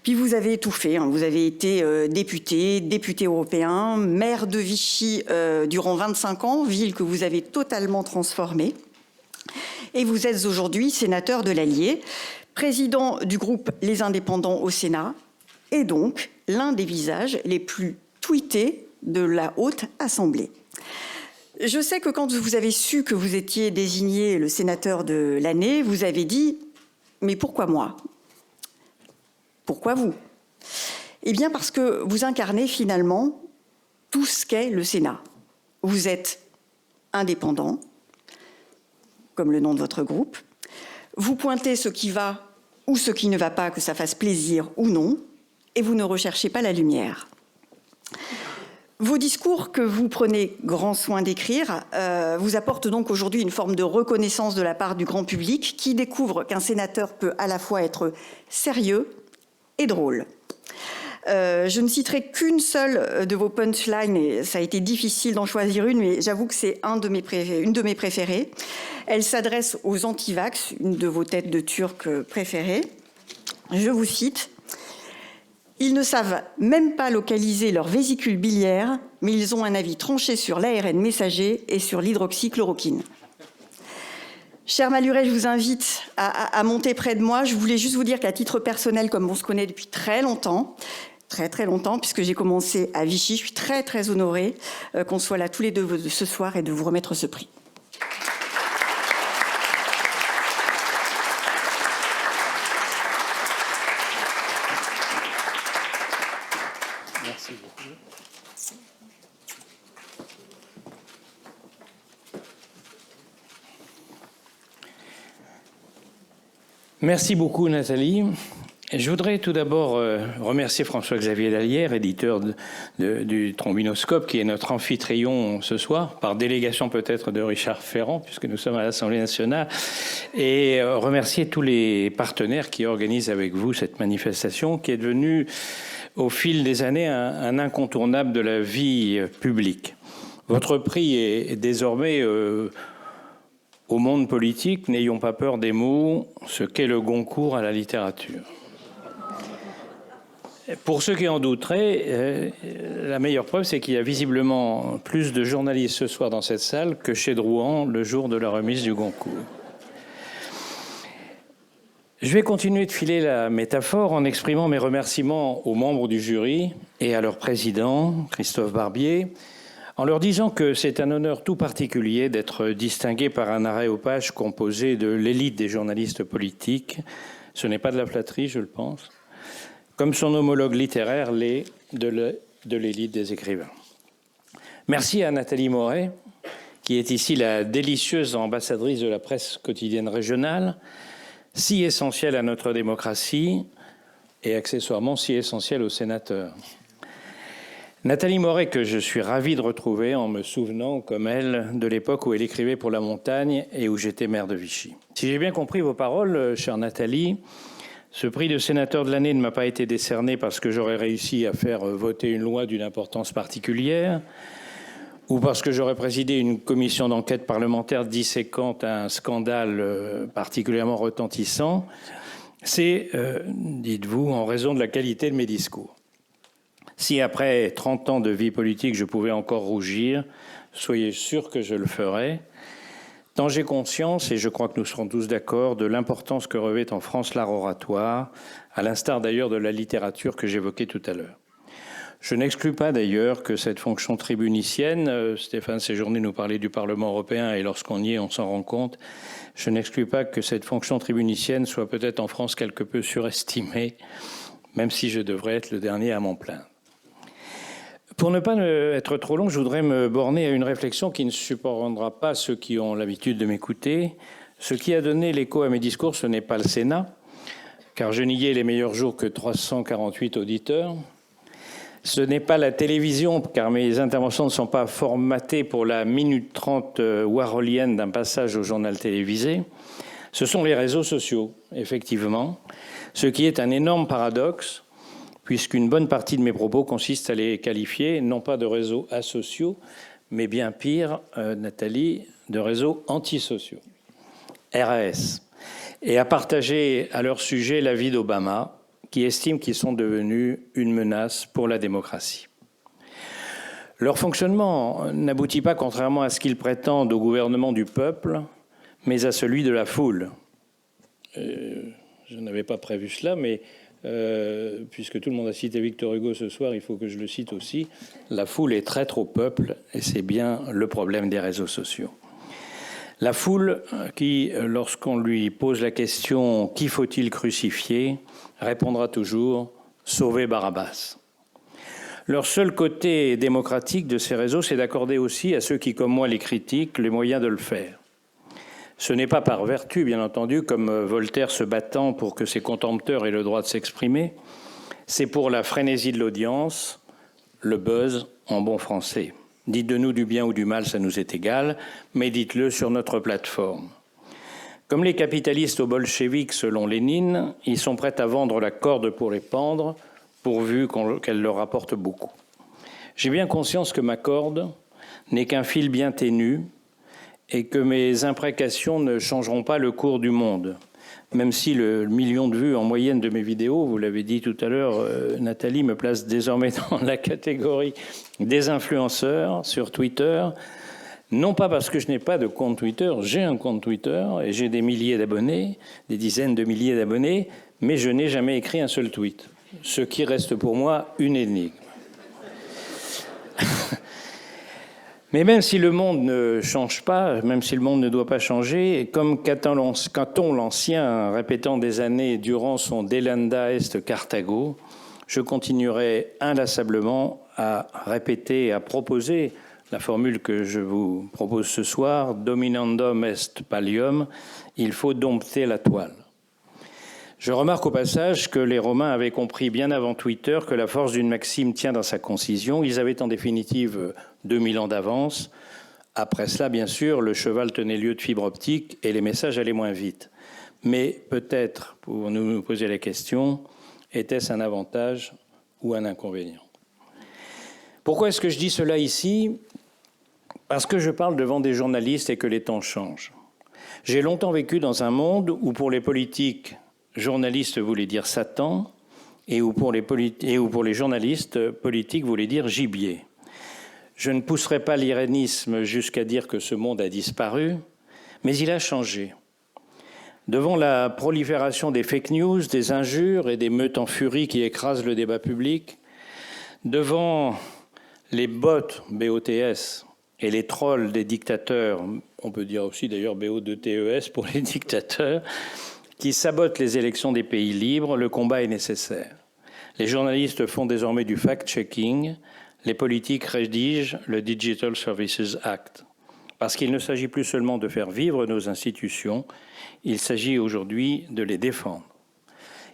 Puis vous avez tout fait. Vous avez été député européen, maire de Vichy durant 25 ans, ville que vous avez totalement transformée. Et vous êtes aujourd'hui sénateur de l'Allier, président du groupe Les Indépendants au Sénat, et donc l'un des visages les plus tweetés de la Haute Assemblée. Je sais que quand vous avez su que vous étiez désigné le sénateur de l'année, vous avez dit « Mais pourquoi moi ? Pourquoi vous ?» Eh bien parce que vous incarnez finalement tout ce qu'est le Sénat. Vous êtes indépendant, comme le nom de votre groupe. Vous pointez ce qui va ou ce qui ne va pas, que ça fasse plaisir ou non, et vous ne recherchez pas la lumière. Vos discours que vous prenez grand soin d'écrire vous apportent donc aujourd'hui une forme de reconnaissance de la part du grand public qui découvre qu'un sénateur peut à la fois être sérieux et drôle. Je ne citerai qu'une seule de vos punchlines, et ça a été difficile d'en choisir une, mais j'avoue que c'est une de mes préférées. Elle s'adresse aux antivax, une de vos têtes de turc préférées. Je vous cite. « Ils ne savent même pas localiser leur vésicule biliaire, mais ils ont un avis tranché sur l'ARN messager et sur l'hydroxychloroquine. » Cher Maluret, je vous invite à monter près de moi. Je voulais juste vous dire qu'à titre personnel, comme on se connaît depuis très longtemps, puisque j'ai commencé à Vichy, je suis très, très honorée qu'on soit là tous les deux ce soir et de vous remettre ce prix. Merci beaucoup. Merci beaucoup, Nathalie. Je voudrais tout d'abord remercier François-Xavier Lallière, éditeur du Trombinoscope, qui est notre amphitryon ce soir, par délégation peut-être de Richard Ferrand, puisque nous sommes à l'Assemblée nationale, et remercier tous les partenaires qui organisent avec vous cette manifestation, qui est devenue, au fil des années, un incontournable de la vie publique. Votre prix est désormais Au monde politique, n'ayons pas peur des mots, ce qu'est le Goncourt à la littérature. Pour ceux qui en douteraient, la meilleure preuve, c'est qu'il y a visiblement plus de journalistes ce soir dans cette salle que chez Drouin le jour de la remise du Goncourt. Je vais continuer de filer la métaphore en exprimant mes remerciements aux membres du jury et à leur président, Christophe Barbier, en leur disant que c'est un honneur tout particulier d'être distingué par un arrêt aux pages composé de l'élite des journalistes politiques. Ce n'est pas de la flatterie, je le pense, comme son homologue littéraire l'est de l'élite des écrivains. Merci à Nathalie Moret, qui est ici la délicieuse ambassadrice de la presse quotidienne régionale, si essentielle à notre démocratie et accessoirement si essentielle aux sénateurs. Nathalie Moret, que je suis ravi de retrouver en me souvenant, comme elle, de l'époque où elle écrivait pour La Montagne et où j'étais maire de Vichy. Si j'ai bien compris vos paroles, chère Nathalie, ce prix de sénateur de l'année ne m'a pas été décerné parce que j'aurais réussi à faire voter une loi d'une importance particulière ou parce que j'aurais présidé une commission d'enquête parlementaire disséquant un scandale particulièrement retentissant. C'est, dites-vous, en raison de la qualité de mes discours. Si après 30 ans de vie politique, je pouvais encore rougir, soyez sûr que je le ferais. Tant j'ai conscience, et je crois que nous serons tous d'accord, de l'importance que revêt en France l'art oratoire, à l'instar d'ailleurs de la littérature que j'évoquais tout à l'heure. Je n'exclus pas d'ailleurs que cette fonction tribunicienne, Stéphane Séjourné nous parlait du Parlement européen et lorsqu'on y est, on s'en rend compte, je n'exclus pas que cette fonction tribunicienne soit peut-être en France quelque peu surestimée, même si je devrais être le dernier à m'en plaindre. Pour ne pas être trop long, je voudrais me borner à une réflexion qui ne surprendra pas ceux qui ont l'habitude de m'écouter. Ce qui a donné l'écho à mes discours, ce n'est pas le Sénat, car je n'y ai les meilleurs jours que 348 auditeurs. Ce n'est pas la télévision, car mes interventions ne sont pas formatées pour la minute 30 warholienne d'un passage au journal télévisé. Ce sont les réseaux sociaux, effectivement, ce qui est un énorme paradoxe, puisqu'une bonne partie de mes propos consiste à les qualifier, non pas de réseaux asociaux, mais bien pire, Nathalie, de réseaux antisociaux, RAS, et à partager à leur sujet l'avis d'Obama, qui estime qu'ils sont devenus une menace pour la démocratie. Leur fonctionnement n'aboutit pas, contrairement à ce qu'ils prétendent, au gouvernement du peuple, mais à celui de la foule. Je n'avais pas prévu cela, mais puisque tout le monde a cité Victor Hugo ce soir, il faut que je le cite aussi. La foule est traître au peuple, et c'est bien le problème des réseaux sociaux. La foule qui, lorsqu'on lui pose la question « Qui faut-il crucifier ?», répondra toujours « Sauver Barabbas ». Leur seul côté démocratique de ces réseaux, c'est d'accorder aussi à ceux qui, comme moi, les critiquent, les moyens de le faire. Ce n'est pas par vertu, bien entendu, comme Voltaire se battant pour que ses contempteurs aient le droit de s'exprimer. C'est pour la frénésie de l'audience, le buzz en bon français. Dites de nous du bien ou du mal, ça nous est égal, mais dites-le sur notre plateforme. Comme les capitalistes aux bolcheviks, selon Lénine, ils sont prêts à vendre la corde pour les pendre, pourvu qu'elle leur apporte beaucoup. J'ai bien conscience que ma corde n'est qu'un fil bien ténu, et que mes imprécations ne changeront pas le cours du monde. Même si le million de vues en moyenne de mes vidéos, vous l'avez dit tout à l'heure, Nathalie, me place désormais dans la catégorie des influenceurs sur Twitter. Non pas parce que je n'ai pas de compte Twitter, j'ai un compte Twitter et j'ai des milliers d'abonnés, des dizaines de milliers d'abonnés, mais je n'ai jamais écrit un seul tweet, ce qui reste pour moi une énigme. Mais même si le monde ne change pas, même si le monde ne doit pas changer, comme Caton l'Ancien, répétant des années durant son Delenda est Carthago, je continuerai inlassablement à répéter et à proposer la formule que je vous propose ce soir, dominandum est pallium, il faut dompter la toile. Je remarque au passage que les Romains avaient compris bien avant Twitter que la force d'une maxime tient dans sa concision. Ils avaient en définitive 2000 ans d'avance. Après cela, bien sûr, le cheval tenait lieu de fibre optique et les messages allaient moins vite. Mais peut-être, pour nous poser la question, était-ce un avantage ou un inconvénient ? Pourquoi est-ce que je dis cela ici ? Parce que je parle devant des journalistes et que les temps changent. J'ai longtemps vécu dans un monde où pour les politiques, journaliste voulait dire Satan, et où pour les journalistes, politique voulait dire gibier. Je ne pousserai pas l'irénisme jusqu'à dire que ce monde a disparu, mais il a changé. Devant la prolifération des fake news, des injures et des meutes en furie qui écrasent le débat public, devant les bots, BOTS, et les trolls des dictateurs, on peut dire aussi d'ailleurs BO2TES pour les dictateurs, qui sabotent les élections des pays libres, le combat est nécessaire. Les journalistes font désormais du fact-checking, les politiques rédigent le Digital Services Act. Parce qu'il ne s'agit plus seulement de faire vivre nos institutions, il s'agit aujourd'hui de les défendre.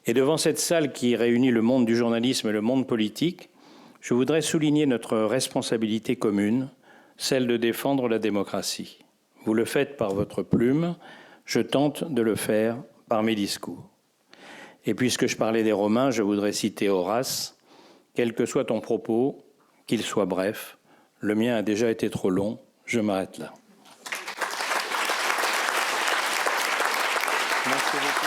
Et devant cette salle qui réunit le monde du journalisme et le monde politique, je voudrais souligner notre responsabilité commune, celle de défendre la démocratie. Vous le faites par votre plume, je tente de le faire par mes discours. Et puisque je parlais des Romains, je voudrais citer Horace. Quel que soit ton propos, qu'il soit bref, le mien a déjà été trop long, je m'arrête là. Merci beaucoup.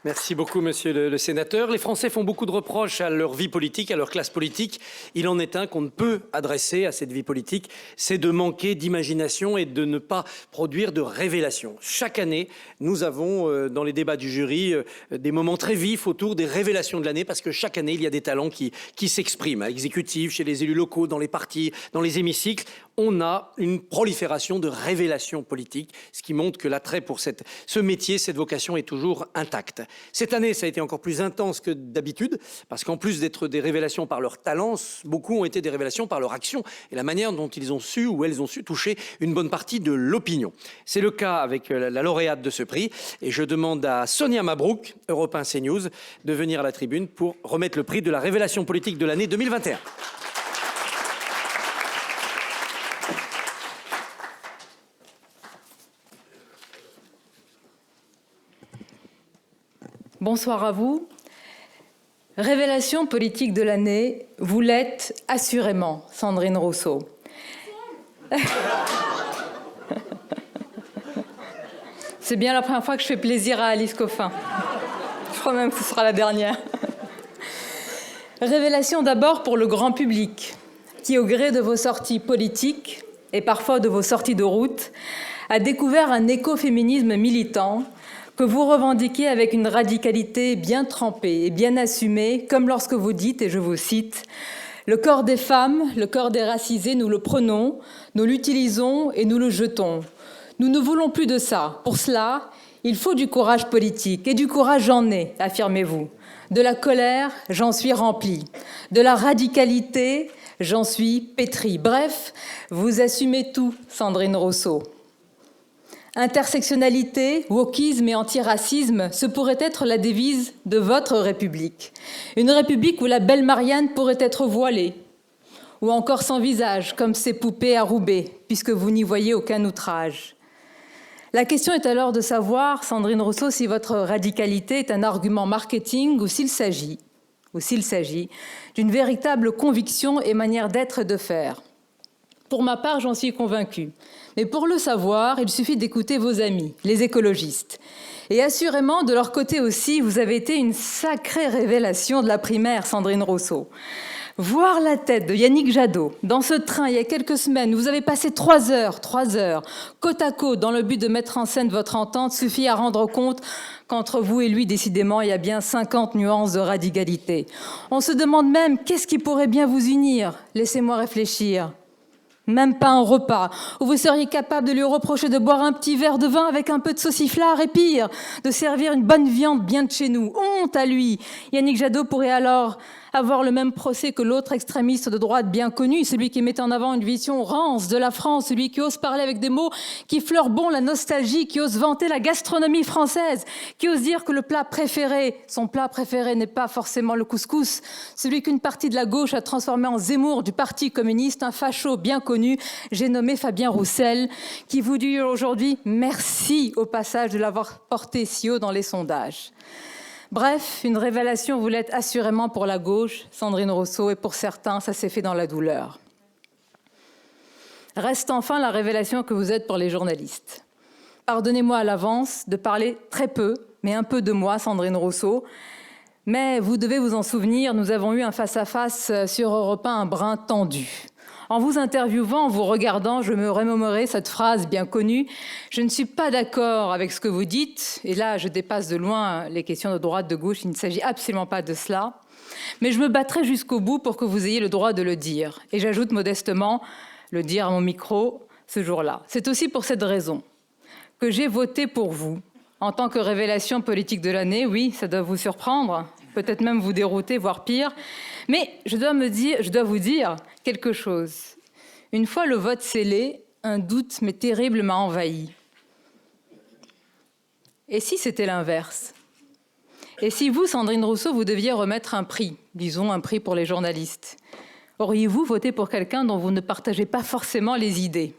Merci beaucoup, monsieur le sénateur. Les Français font beaucoup de reproches à leur vie politique, à leur classe politique. Il en est un qu'on ne peut adresser à cette vie politique, c'est de manquer d'imagination et de ne pas produire de révélations. Chaque année, nous avons dans les débats du jury des moments très vifs autour des révélations de l'année, parce que chaque année, il y a des talents qui s'expriment, à l'exécutif, chez les élus locaux, dans les partis, dans les hémicycles. On a une prolifération de révélations politiques, ce qui montre que l'attrait pour ce métier, cette vocation est toujours intacte. Cette année, ça a été encore plus intense que d'habitude, parce qu'en plus d'être des révélations par leur talent, beaucoup ont été des révélations par leur action et la manière dont ils ont su ou elles ont su toucher une bonne partie de l'opinion. C'est le cas avec la lauréate de ce prix, et je demande à Sonia Mabrouk, Europe 1 CNews, de venir à la tribune pour remettre le prix de la révélation politique de l'année 2021. Bonsoir à vous. Révélation politique de l'année, vous l'êtes assurément, Sandrine Rousseau. C'est bien la première fois que je fais plaisir à Alice Coffin. Je crois même que ce sera la dernière. Révélation d'abord pour le grand public, qui au gré de vos sorties politiques et parfois de vos sorties de route, a découvert un écoféminisme militant que vous revendiquez avec une radicalité bien trempée et bien assumée, comme lorsque vous dites, et je vous cite, « Le corps des femmes, le corps des racisés, nous le prenons, nous l'utilisons et nous le jetons. Nous ne voulons plus de ça. Pour cela, il faut du courage politique. Et du courage, j'en ai, affirmez-vous. De la colère, j'en suis remplie. De la radicalité, j'en suis pétrie. Bref, vous assumez tout, Sandrine Rousseau. Intersectionnalité, wokisme et antiracisme, ce pourrait être la devise de votre République. Une République où la belle Marianne pourrait être voilée, ou encore sans visage, comme ces poupées à Roubaix, puisque vous n'y voyez aucun outrage. La question est alors de savoir, Sandrine Rousseau, si votre radicalité est un argument marketing ou s'il s'agit d'une véritable conviction et manière d'être et de faire. Pour ma part, j'en suis convaincue. Mais pour le savoir, il suffit d'écouter vos amis, les écologistes. Et assurément, de leur côté aussi, vous avez été une sacrée révélation de la primaire, Sandrine Rousseau. Voir la tête de Yannick Jadot dans ce train il y a quelques semaines, où vous avez passé 3 heures, côte à côte, dans le but de mettre en scène votre entente, suffit à rendre compte qu'entre vous et lui, décidément, il y a bien 50 nuances de radicalité. On se demande même qu'est-ce qui pourrait bien vous unir. Laissez-moi réfléchir. Même pas un repas, où vous seriez capable de lui reprocher de boire un petit verre de vin avec un peu de sauciflard et pire, de servir une bonne viande bien de chez nous. Honte à lui. Yannick Jadot pourrait alors avoir le même procès que l'autre extrémiste de droite bien connu, celui qui met en avant une vision rance de la France, celui qui ose parler avec des mots qui fleurent bon la nostalgie, qui ose vanter la gastronomie française, qui ose dire que son plat préféré n'est pas forcément le couscous, celui qu'une partie de la gauche a transformé en Zemmour du Parti communiste, un facho bien connu, j'ai nommé Fabien Roussel, qui vous dit aujourd'hui merci au passage de l'avoir porté si haut dans les sondages. Bref, une révélation, vous l'êtes assurément pour la gauche, Sandrine Rousseau, et pour certains, ça s'est fait dans la douleur. Reste enfin la révélation que vous êtes pour les journalistes. Pardonnez-moi à l'avance de parler très peu, mais un peu de moi, Sandrine Rousseau. Mais vous devez vous en souvenir, nous avons eu un face-à-face sur Europe 1, un brin tendu. En vous interviewant, en vous regardant, je me remémorais cette phrase bien connue. Je ne suis pas d'accord avec ce que vous dites. Et là, je dépasse de loin les questions de droite, de gauche. Il ne s'agit absolument pas de cela. Mais je me battrai jusqu'au bout pour que vous ayez le droit de le dire. Et j'ajoute modestement, le dire à mon micro ce jour-là. C'est aussi pour cette raison que j'ai voté pour vous. En tant que révélation politique de l'année, oui, ça doit vous surprendre, peut-être même vous dérouter, voire pire. Mais je dois vous dire quelque chose. Une fois le vote scellé, un doute mais terrible m'a envahi. Et si c'était l'inverse? Et si vous, Sandrine Rousseau, vous deviez remettre un prix, disons un prix pour les journalistes, auriez-vous voté pour quelqu'un dont vous ne partagez pas forcément les idées?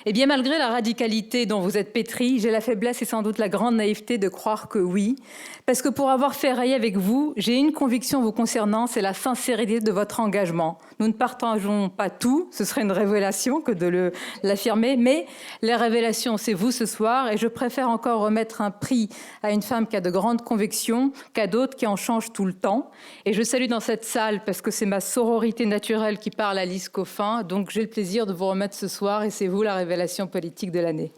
Eh bien, malgré la radicalité dont vous êtes pétrie, j'ai la faiblesse et sans doute la grande naïveté de croire que oui. Parce que pour avoir ferraillé avec vous, j'ai une conviction vous concernant, c'est la sincérité de votre engagement. Nous ne partageons pas tout, ce serait une révélation que de l'affirmer, mais les révélations, c'est vous ce soir, et je préfère encore remettre un prix à une femme qui a de grandes convictions qu'à d'autres qui en changent tout le temps. Et je salue dans cette salle, parce que c'est ma sororité naturelle qui parle à Lise Coffin, donc j'ai le plaisir de vous remettre ce soir, et c'est vous la révélation politique de l'année.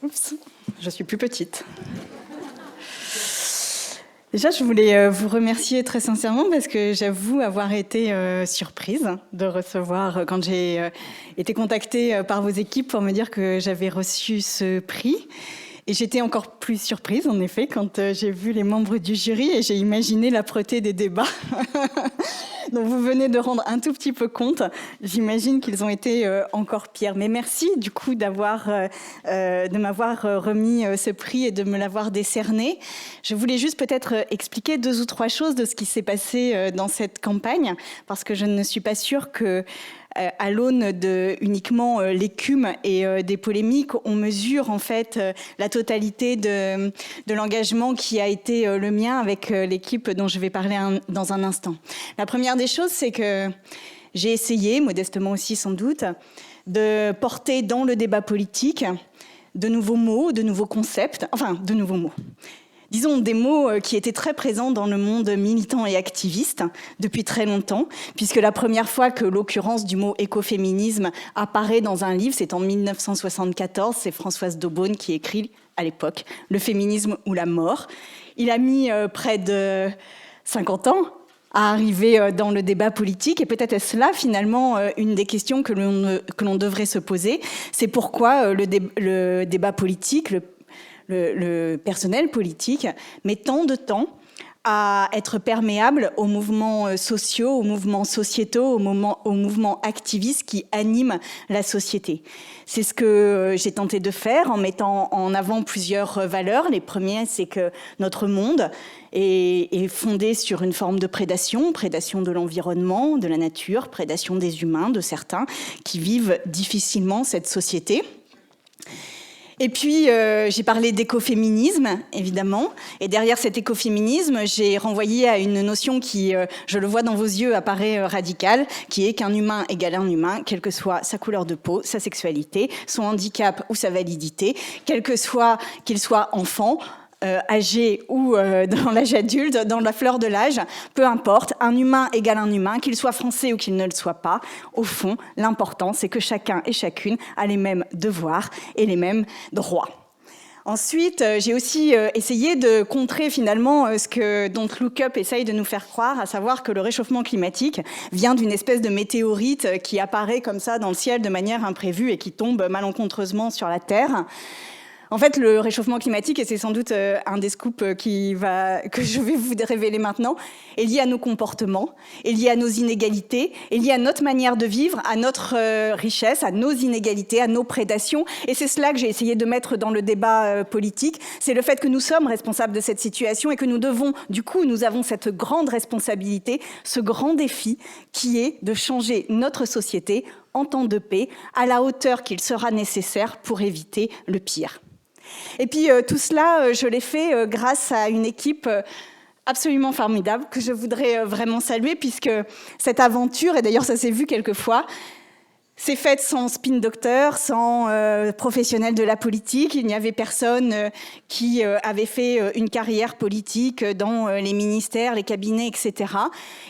Oups, je suis plus petite. Déjà, je voulais vous remercier très sincèrement parce que j'avoue avoir été surprise de recevoir, quand j'ai été contactée par vos équipes pour me dire que j'avais reçu ce prix. Et j'étais encore plus surprise, en effet, quand j'ai vu les membres du jury et j'ai imaginé l'âpreté des débats dont vous venez de rendre un tout petit peu compte. J'imagine qu'ils ont été encore pires. Mais merci, du coup, de m'avoir remis ce prix et de me l'avoir décerné. Je voulais juste peut-être expliquer 2 ou 3 choses de ce qui s'est passé dans cette campagne, parce que je ne suis pas sûre que à l'aune de uniquement l'écume et des polémiques, on mesure en fait la totalité de l'engagement qui a été le mien avec l'équipe dont je vais parler dans un instant. La première des choses, c'est que j'ai essayé, modestement aussi sans doute, de porter dans le débat politique de nouveaux mots, de nouveaux concepts, enfin de nouveaux mots. Disons des mots qui étaient très présents dans le monde militant et activiste depuis très longtemps, puisque la première fois que l'occurrence du mot écoféminisme apparaît dans un livre, c'est en 1974, c'est Françoise d'Aubonne qui écrit à l'époque « Le féminisme ou la mort ». Il a mis près de 50 ans à arriver dans le débat politique, et peut-être est-ce là finalement une des questions que l'on devrait se poser, c'est pourquoi le débat politique, le personnel politique met tant de temps à être perméable aux mouvements sociaux, aux mouvements sociétaux, aux mouvements activistes qui animent la société. C'est ce que j'ai tenté de faire en mettant en avant plusieurs valeurs. Les premières, c'est que notre monde est fondé sur une forme de prédation de l'environnement, de la nature, prédation des humains, de certains, qui vivent difficilement cette société. Et puis, j'ai parlé d'écoféminisme, évidemment. Et derrière cet écoféminisme, j'ai renvoyé à une notion qui, je le vois dans vos yeux, apparaît radicale, qui est qu'un humain égale un humain, quelle que soit sa couleur de peau, sa sexualité, son handicap ou sa validité, quel que soit qu'il soit enfant, âgé ou dans l'âge adulte, dans la fleur de l'âge, peu importe, un humain égale un humain, qu'il soit français ou qu'il ne le soit pas. Au fond, l'important, c'est que chacun et chacune a les mêmes devoirs et les mêmes droits. Ensuite, j'ai aussi essayé de contrer finalement ce que Don't Look Up essaye de nous faire croire, à savoir que le réchauffement climatique vient d'une espèce de météorite qui apparaît comme ça dans le ciel de manière imprévue et qui tombe malencontreusement sur la Terre. En fait, le réchauffement climatique, et c'est sans doute un des scoops que je vais vous révéler maintenant, est lié à nos comportements, est lié à nos inégalités, est lié à notre manière de vivre, à notre richesse, à nos inégalités, à nos prédations. Et c'est cela que j'ai essayé de mettre dans le débat politique. C'est le fait que nous sommes responsables de cette situation et que nous avons cette grande responsabilité, ce grand défi qui est de changer notre société en temps de paix, à la hauteur qu'il sera nécessaire pour éviter le pire. Et puis tout cela, je l'ai fait grâce à une équipe absolument formidable que je voudrais vraiment saluer, puisque cette aventure, et d'ailleurs ça s'est vu quelquefois, c'est faite sans spin doctor, sans professionnel de la politique. Il n'y avait personne qui avait fait une carrière politique dans les ministères, les cabinets, etc.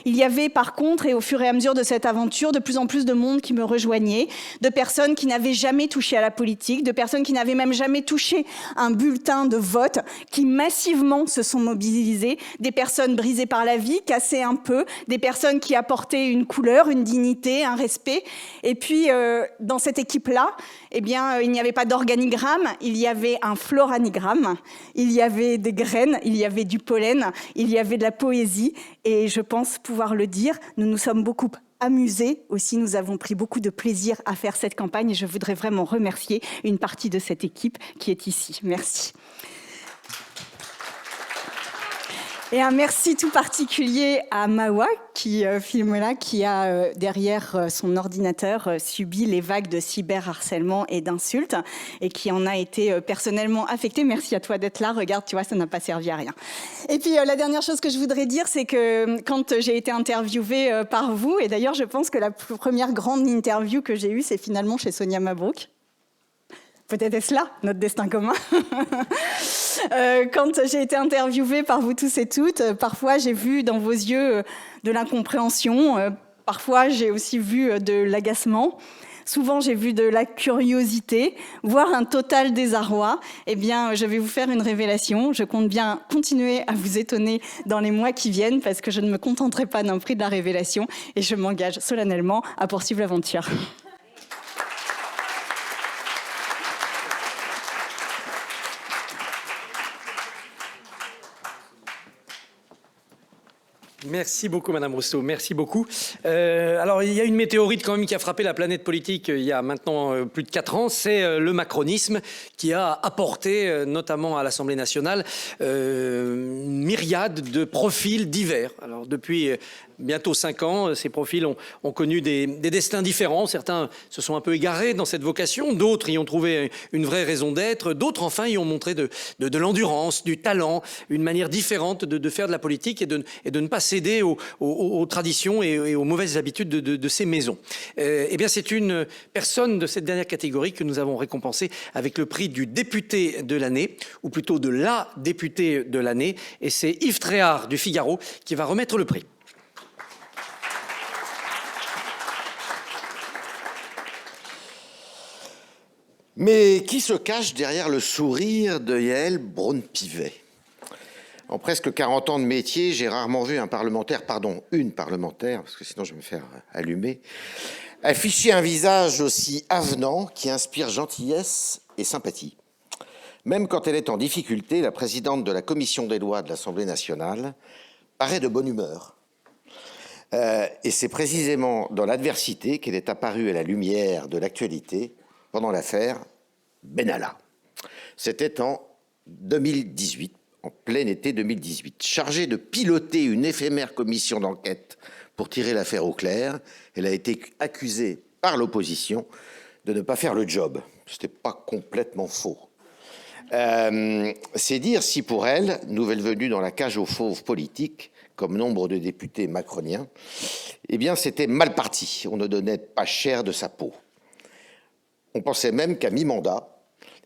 Il y avait par contre, et au fur et à mesure de cette aventure, de plus en plus de monde qui me rejoignait, de personnes qui n'avaient jamais touché à la politique, de personnes qui n'avaient même jamais touché un bulletin de vote, qui massivement se sont mobilisées, des personnes brisées par la vie, cassées un peu, des personnes qui apportaient une couleur, une dignité, un respect. Et puis, dans cette équipe-là, il n'y avait pas d'organigramme, il y avait un floranigramme, il y avait des graines, il y avait du pollen, il y avait de la poésie. Et je pense pouvoir le dire, nous nous sommes beaucoup amusés aussi, nous avons pris beaucoup de plaisir à faire cette campagne. Et je voudrais vraiment remercier une partie de cette équipe qui est ici. Merci. Et un merci tout particulier à Mawa, qui filme là, qui a derrière son ordinateur subi les vagues de cyberharcèlement et d'insultes, et qui en a été personnellement affectée. Merci à toi d'être là. Regarde, tu vois, ça n'a pas servi à rien. Et puis la dernière chose que je voudrais dire, c'est que quand j'ai été interviewée par vous, et d'ailleurs je pense que la première grande interview que j'ai eue, c'est finalement chez Sonia Mabrouk. Peut-être est-ce là notre destin commun. Quand j'ai été interviewée par vous tous et toutes, parfois j'ai vu dans vos yeux de l'incompréhension, parfois j'ai aussi vu de l'agacement, souvent j'ai vu de la curiosité, voire un total désarroi. Eh bien, je vais vous faire une révélation. Je compte bien continuer à vous étonner dans les mois qui viennent, parce que je ne me contenterai pas d'un prix de la révélation, et je m'engage solennellement à poursuivre l'aventure. Merci beaucoup, Madame Rousseau. Merci beaucoup. Alors, il y a une météorite quand même qui a frappé la planète politique il y a maintenant plus de 4 ans. C'est le macronisme qui a apporté, notamment à l'Assemblée nationale, une myriade de profils divers. Alors, depuis bientôt 5 ans, ces profils ont connu des destins différents. Certains se sont un peu égarés dans cette vocation. D'autres y ont trouvé une vraie raison d'être. D'autres, enfin, y ont montré de l'endurance, du talent, une manière différente de faire de la politique et de ne pas céder aux traditions et aux mauvaises habitudes de ces maisons. Eh bien, c'est une personne de cette dernière catégorie que nous avons récompensée avec le prix du député de l'année, ou plutôt de la députée de l'année. Et c'est Yves Tréhard du Figaro qui va remettre le prix. Mais qui se cache derrière le sourire de Yael Braun-Pivet ? En presque 40 ans de métier, j'ai rarement vu une parlementaire, parce que sinon je vais me faire allumer, afficher un visage aussi avenant qui inspire gentillesse et sympathie. Même quand elle est en difficulté, la présidente de la commission des lois de l'Assemblée nationale paraît de bonne humeur. Et c'est précisément dans l'adversité qu'elle est apparue à la lumière de l'actualité pendant l'affaire Benalla. C'était en 2018, en plein été 2018. Chargée de piloter une éphémère commission d'enquête pour tirer l'affaire au clair, elle a été accusée par l'opposition de ne pas faire le job. Ce n'était pas complètement faux. C'est dire si pour elle, nouvelle venue dans la cage aux fauves politiques, comme nombre de députés macroniens, eh bien c'était mal parti. On ne donnait pas cher de sa peau. On pensait même qu'à mi-mandat,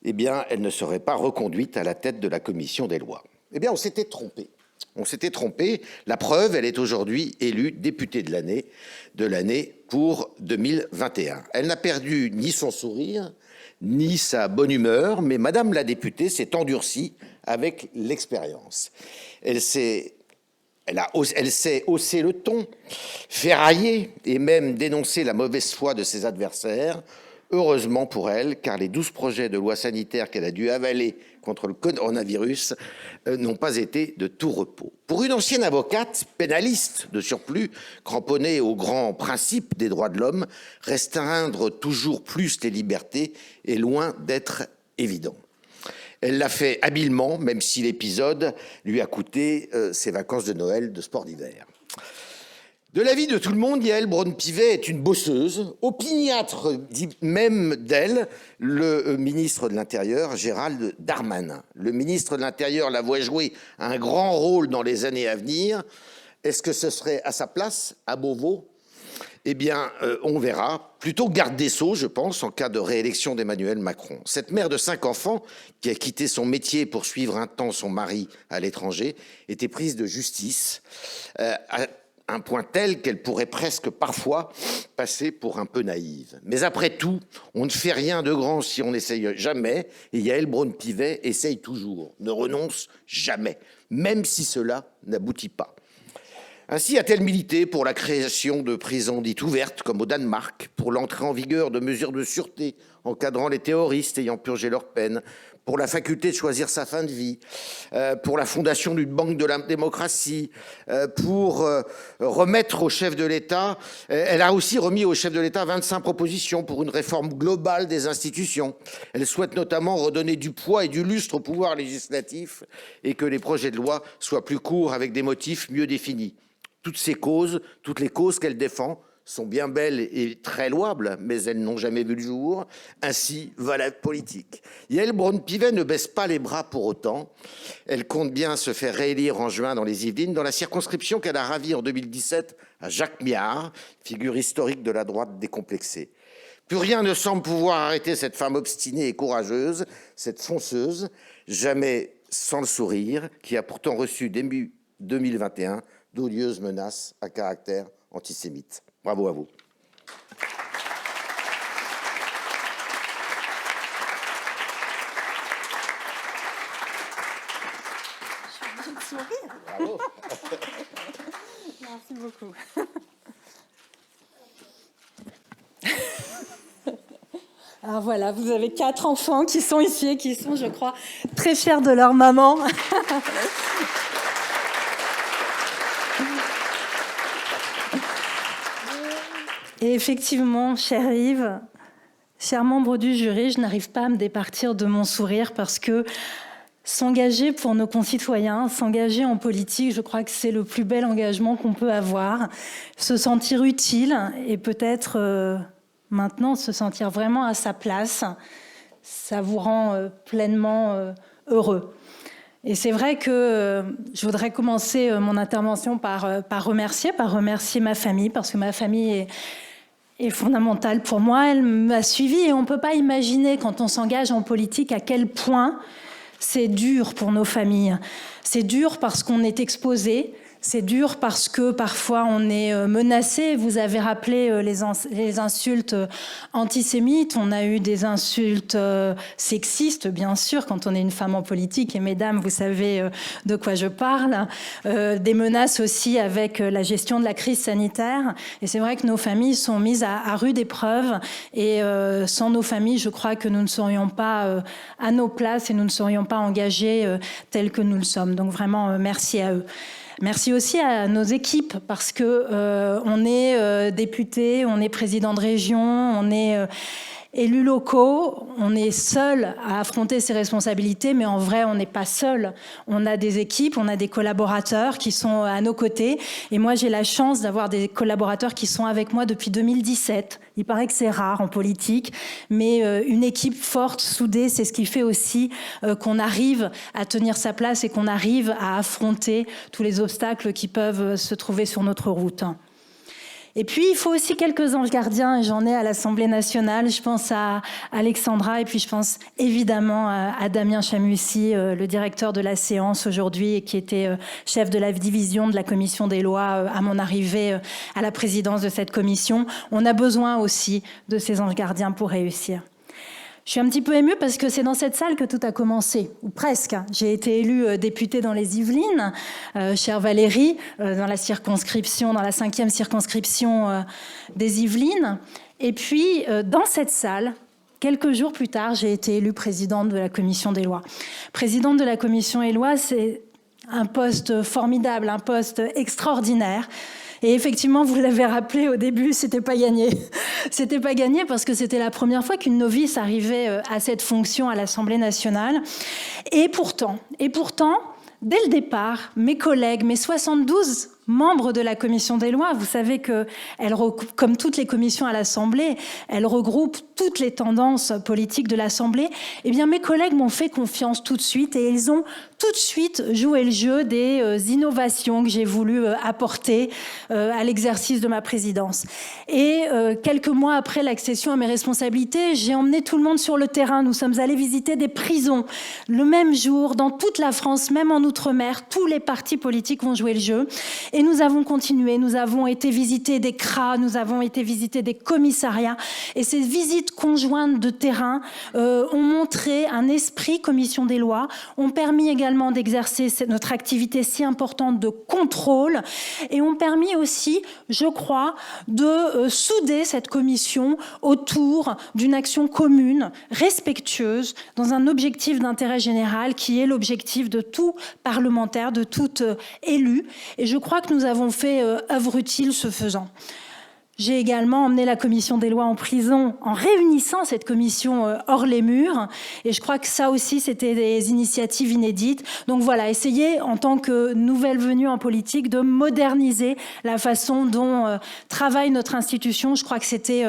eh bien, elle ne serait pas reconduite à la tête de la commission des lois. Eh bien, on s'était trompé. On s'était trompé. La preuve, elle est aujourd'hui élue députée de l'année pour 2021. Elle n'a perdu ni son sourire, ni sa bonne humeur, mais Madame la députée s'est endurcie avec l'expérience. Elle sait hausser le ton, ferrailler et même dénoncer la mauvaise foi de ses adversaires Heureusement pour elle, car les 12 projets de loi sanitaire qu'elle a dû avaler contre le coronavirus n'ont pas été de tout repos. Pour une ancienne avocate, pénaliste de surplus, cramponnée aux grands principes des droits de l'homme, restreindre toujours plus les libertés est loin d'être évident. Elle l'a fait habilement, même si l'épisode lui a coûté ses vacances de Noël de sport d'hiver. De l'avis de tout le monde, Yaël Braun-Pivet est une bosseuse. Opiniâtre, dit même d'elle, le ministre de l'Intérieur, Gérald Darmanin. Le ministre de l'Intérieur la voit jouer un grand rôle dans les années à venir. Est-ce que ce serait à sa place, à Beauvau ? Eh bien, on verra. Plutôt garde des Sceaux, je pense, en cas de réélection d'Emmanuel Macron. Cette mère de 5 enfants, qui a quitté son métier pour suivre un temps son mari à l'étranger, était prise de justice, à un point tel qu'elle pourrait presque parfois passer pour un peu naïve. Mais après tout, on ne fait rien de grand si on n'essaye jamais, et Yaël Braun-Pivet essaye toujours, ne renonce jamais, même si cela n'aboutit pas. Ainsi a-t-elle milité pour la création de prisons dites ouvertes, comme au Danemark, pour l'entrée en vigueur de mesures de sûreté encadrant les terroristes ayant purgé leur peine, pour la faculté de choisir sa fin de vie, pour la fondation d'une banque de la démocratie, pour remettre au chef de l'État, elle a aussi remis au chef de l'État 25 propositions pour une réforme globale des institutions. Elle souhaite notamment redonner du poids et du lustre au pouvoir législatif et que les projets de loi soient plus courts avec des motifs mieux définis. Toutes les causes qu'elle défend sont bien belles et très louables, mais elles n'ont jamais vu le jour. Ainsi va la politique. Yaël Braun-Pivet ne baisse pas les bras pour autant. Elle compte bien se faire réélire en juin dans les Yvelines, dans la circonscription qu'elle a ravie en 2017 à Jacques Miard, figure historique de la droite décomplexée. Plus rien ne semble pouvoir arrêter cette femme obstinée et courageuse, cette fonceuse, jamais sans le sourire, qui a pourtant reçu début 2021 d'odieuses menaces à caractère antisémite. Bravo à vous. Je suis obligée de sourire. Bravo. Merci beaucoup. Alors voilà, vous avez 4 enfants qui sont ici et qui sont, je crois, très fiers de leur maman. Et effectivement, cher Yves, cher membre du jury, je n'arrive pas à me départir de mon sourire parce que s'engager pour nos concitoyens, s'engager en politique, je crois que c'est le plus bel engagement qu'on peut avoir. Se sentir utile et peut-être maintenant se sentir vraiment à sa place, ça vous rend pleinement heureux. Et c'est vrai que je voudrais commencer mon intervention par remercier ma famille, parce que ma famille est fondamentale pour moi. Elle m'a suivie et on ne peut pas imaginer, quand on s'engage en politique, à quel point c'est dur pour nos familles. C'est dur parce qu'on est exposé. C'est dur parce que parfois on est menacé. Vous avez rappelé les insultes antisémites. On a eu des insultes sexistes, bien sûr, quand on est une femme en politique. Et mesdames, vous savez de quoi je parle. Des menaces aussi avec la gestion de la crise sanitaire. Et c'est vrai que nos familles sont mises à rude épreuve. Et sans nos familles, je crois que nous ne serions pas à nos places et nous ne serions pas engagés tels que nous le sommes. Donc vraiment, merci à eux. Merci aussi à nos équipes parce que on est députés, on est président de région, on est élus locaux, on est seul à affronter ces responsabilités, mais en vrai, on n'est pas seul. On a des équipes, on a des collaborateurs qui sont à nos côtés. Et moi, j'ai la chance d'avoir des collaborateurs qui sont avec moi depuis 2017. Il paraît que c'est rare en politique, mais une équipe forte, soudée, c'est ce qui fait aussi qu'on arrive à tenir sa place et qu'on arrive à affronter tous les obstacles qui peuvent se trouver sur notre route. Et puis, il faut aussi quelques anges gardiens, et j'en ai à l'Assemblée nationale. Je pense à Alexandra, et puis je pense évidemment à Damien Chamussy, le directeur de la séance aujourd'hui, et qui était chef de la division de la commission des lois à mon arrivée à la présidence de cette commission. On a besoin aussi de ces anges gardiens pour réussir. Je suis un petit peu émue parce que c'est dans cette salle que tout a commencé, ou presque. J'ai été élue députée dans les Yvelines, chère Valérie, dans la 5e circonscription des Yvelines. Et puis, dans cette salle, quelques jours plus tard, j'ai été élue présidente de la commission des lois. Présidente de la commission des lois, c'est un poste formidable, un poste extraordinaire. Et effectivement, vous l'avez rappelé au début, c'était pas gagné. C'était pas gagné parce que c'était la première fois qu'une novice arrivait à cette fonction à l'Assemblée nationale. Et pourtant, dès le départ, mes collègues, mes 72 membres de la commission des lois, vous savez que, comme toutes les commissions à l'Assemblée, elle regroupe toutes les tendances politiques de l'Assemblée. Eh bien, mes collègues m'ont fait confiance tout de suite et ils ont tout de suite joué le jeu des innovations que j'ai voulu apporter à l'exercice de ma présidence. Et quelques mois après l'accession à mes responsabilités, j'ai emmené tout le monde sur le terrain. Nous sommes allés visiter des prisons. Le même jour, dans toute la France, même en Outre-mer, tous les partis politiques vont jouer le jeu. Et nous avons continué, nous avons été visiter des CRA, nous avons été visiter des commissariats. Et ces visites conjointes de terrain ont montré un esprit commission des lois, ont permis également d'exercer notre activité si importante de contrôle et ont permis aussi, je crois, de souder cette commission autour d'une action commune, respectueuse, dans un objectif d'intérêt général qui est l'objectif de tout parlementaire, de tout élu. Et je crois que nous avons fait œuvre utile ce faisant. J'ai également emmené la commission des lois en prison en réunissant cette commission hors les murs. Et je crois que ça aussi, c'était des initiatives inédites. Donc voilà, essayer en tant que nouvelle venue en politique de moderniser la façon dont travaille notre institution. Je crois que c'était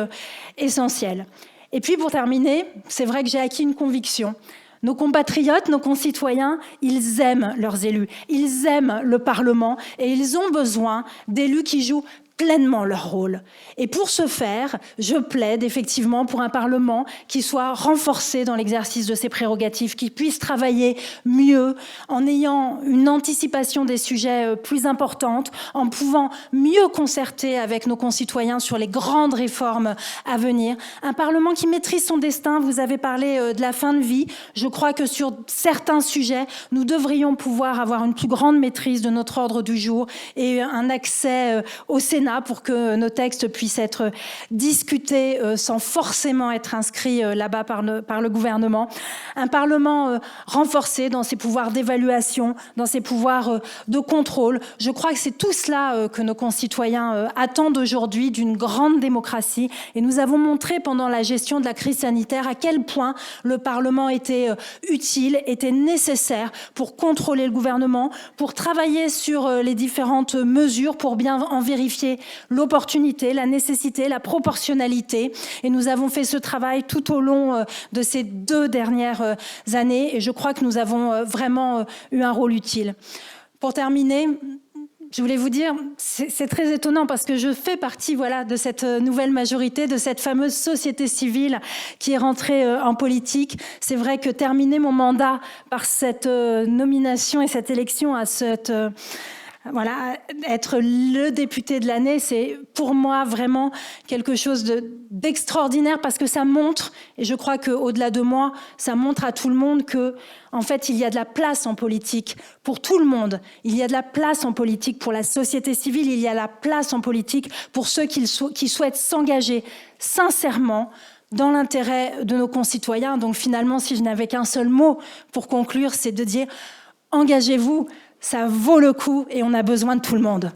essentiel. Et puis pour terminer, c'est vrai que j'ai acquis une conviction. Nos compatriotes, nos concitoyens, ils aiment leurs élus, ils aiment le Parlement et ils ont besoin d'élus qui jouent pleinement leur rôle. Et pour ce faire, je plaide effectivement pour un Parlement qui soit renforcé dans l'exercice de ses prérogatives, qui puisse travailler mieux, en ayant une anticipation des sujets plus importantes, en pouvant mieux concerter avec nos concitoyens sur les grandes réformes à venir. Un Parlement qui maîtrise son destin. Vous avez parlé de la fin de vie. Je crois que sur certains sujets, nous devrions pouvoir avoir une plus grande maîtrise de notre ordre du jour et un accès au Sénat pour que nos textes puissent être discutés sans forcément être inscrits là-bas par le gouvernement. Un Parlement renforcé dans ses pouvoirs d'évaluation, dans ses pouvoirs de contrôle. Je crois que c'est tout cela que nos concitoyens attendent aujourd'hui d'une grande démocratie. Et nous avons montré pendant la gestion de la crise sanitaire à quel point le Parlement était utile, était nécessaire pour contrôler le gouvernement, pour travailler sur les différentes mesures, pour bien en vérifier l'opportunité, la nécessité, la proportionnalité. Et nous avons fait ce travail tout au long de ces 2 dernières années. Et je crois que nous avons vraiment eu un rôle utile. Pour terminer, je voulais vous dire, c'est très étonnant parce que je fais partie de cette nouvelle majorité, de cette fameuse société civile qui est rentrée en politique. C'est vrai que terminer mon mandat par cette nomination et cette élection à cette... être le député de l'année, c'est pour moi vraiment quelque chose d'extraordinaire parce que ça montre, et je crois qu'au-delà de moi, ça montre à tout le monde que, en fait, il y a de la place en politique pour tout le monde. Il y a de la place en politique pour la société civile, il y a de la place en politique pour ceux qui souhaitent s'engager sincèrement dans l'intérêt de nos concitoyens. Donc finalement, si je n'avais qu'un seul mot pour conclure, c'est de dire « engagez-vous ». Ça vaut le coup et on a besoin de tout le monde.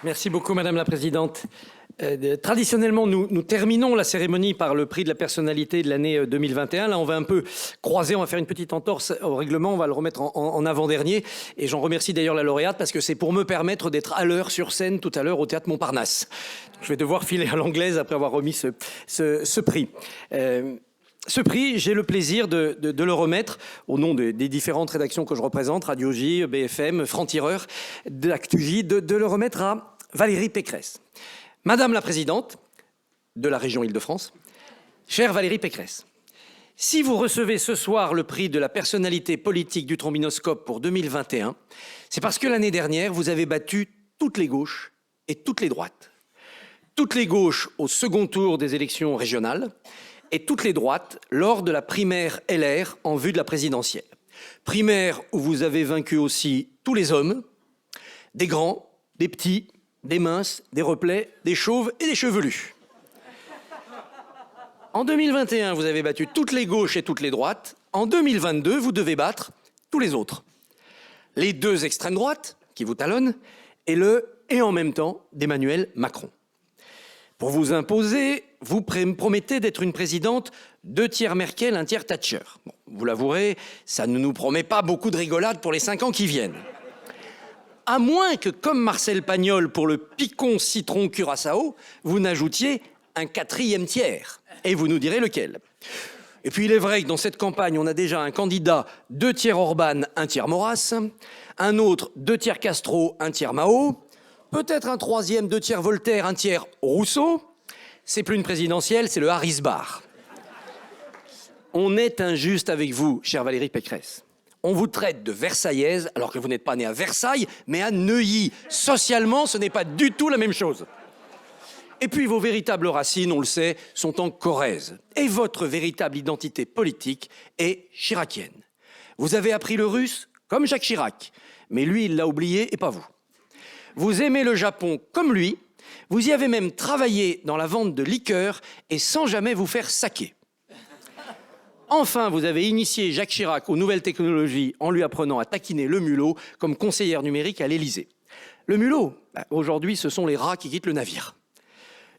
Merci beaucoup, Madame la Présidente. Traditionnellement, nous terminons la cérémonie par le prix de la personnalité de l'année 2021. Là, on va un peu croiser, on va faire une petite entorse au règlement, on va le remettre en avant-dernier. Et j'en remercie d'ailleurs la lauréate parce que c'est pour me permettre d'être à l'heure sur scène tout à l'heure au Théâtre Montparnasse. Je vais devoir filer à l'anglaise après avoir remis ce prix. Ce prix, j'ai le plaisir de le remettre au nom des différentes rédactions que je représente, Radio J, BFM, Franc-Tireur, d'Actu-J, de le remettre à Valérie Pécresse. Madame la Présidente de la région Île-de-France, chère Valérie Pécresse, si vous recevez ce soir le prix de la personnalité politique du Trombinoscope pour 2021, c'est parce que l'année dernière, vous avez battu toutes les gauches et toutes les droites. Toutes les gauches au second tour des élections régionales et toutes les droites lors de la primaire LR en vue de la présidentielle. Primaire où vous avez vaincu aussi tous les hommes, des grands, des petits, des minces, des replets, des chauves et des chevelus. En 2021, vous avez battu toutes les gauches et toutes les droites. En 2022, vous devez battre tous les autres. Les deux extrêmes droites, qui vous talonnent, et en même temps d'Emmanuel Macron. Pour vous imposer, vous promettez d'être une présidente 2 tiers Merkel, 1 tiers Thatcher. Bon, vous l'avouerez, ça ne nous promet pas beaucoup de rigolade pour les 5 ans qui viennent. À moins que, comme Marcel Pagnol pour le picon citron curaçao, vous n'ajoutiez un 4e tiers. Et vous nous direz lequel. Et puis il est vrai que dans cette campagne, on a déjà un candidat 2 tiers Orban, 1 tiers Maurras, un autre 2 tiers Castro, 1 tiers Mao, peut-être un 3e 2 tiers Voltaire, 1 tiers Rousseau. C'est plus une présidentielle, c'est le Harris Bar. On est injuste avec vous, chère Valérie Pécresse. On vous traite de Versaillaise alors que vous n'êtes pas née à Versailles, mais à Neuilly. Socialement, ce n'est pas du tout la même chose. Et puis vos véritables racines, on le sait, sont en Corrèze. Et votre véritable identité politique est chiracienne. Vous avez appris le russe comme Jacques Chirac, mais lui, il l'a oublié et pas vous. Vous aimez le Japon comme lui, vous y avez même travaillé dans la vente de liqueurs et sans jamais vous faire saquer. Enfin, vous avez initié Jacques Chirac aux nouvelles technologies en lui apprenant à taquiner le mulot comme conseillère numérique à l'Élysée. Le mulot, aujourd'hui, ce sont les rats qui quittent le navire.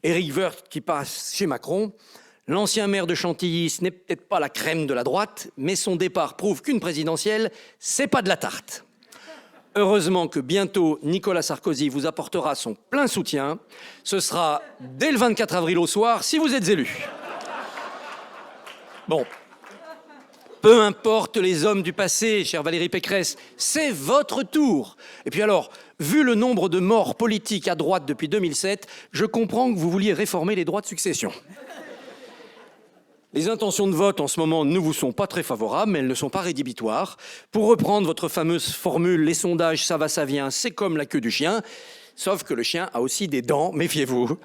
Éric Woerth qui passe chez Macron. L'ancien maire de Chantilly, ce n'est peut-être pas la crème de la droite, mais son départ prouve qu'une présidentielle, c'est pas de la tarte. Heureusement que bientôt, Nicolas Sarkozy vous apportera son plein soutien. Ce sera dès le 24 avril au soir, si vous êtes élu. Bon. Peu importe les hommes du passé, chère Valérie Pécresse, c'est votre tour. Et puis alors, vu le nombre de morts politiques à droite depuis 2007, je comprends que vous vouliez réformer les droits de succession. Les intentions de vote en ce moment ne vous sont pas très favorables, mais elles ne sont pas rédhibitoires. Pour reprendre votre fameuse formule, les sondages, ça va, ça vient, c'est comme la queue du chien. Sauf que le chien a aussi des dents, méfiez-vous.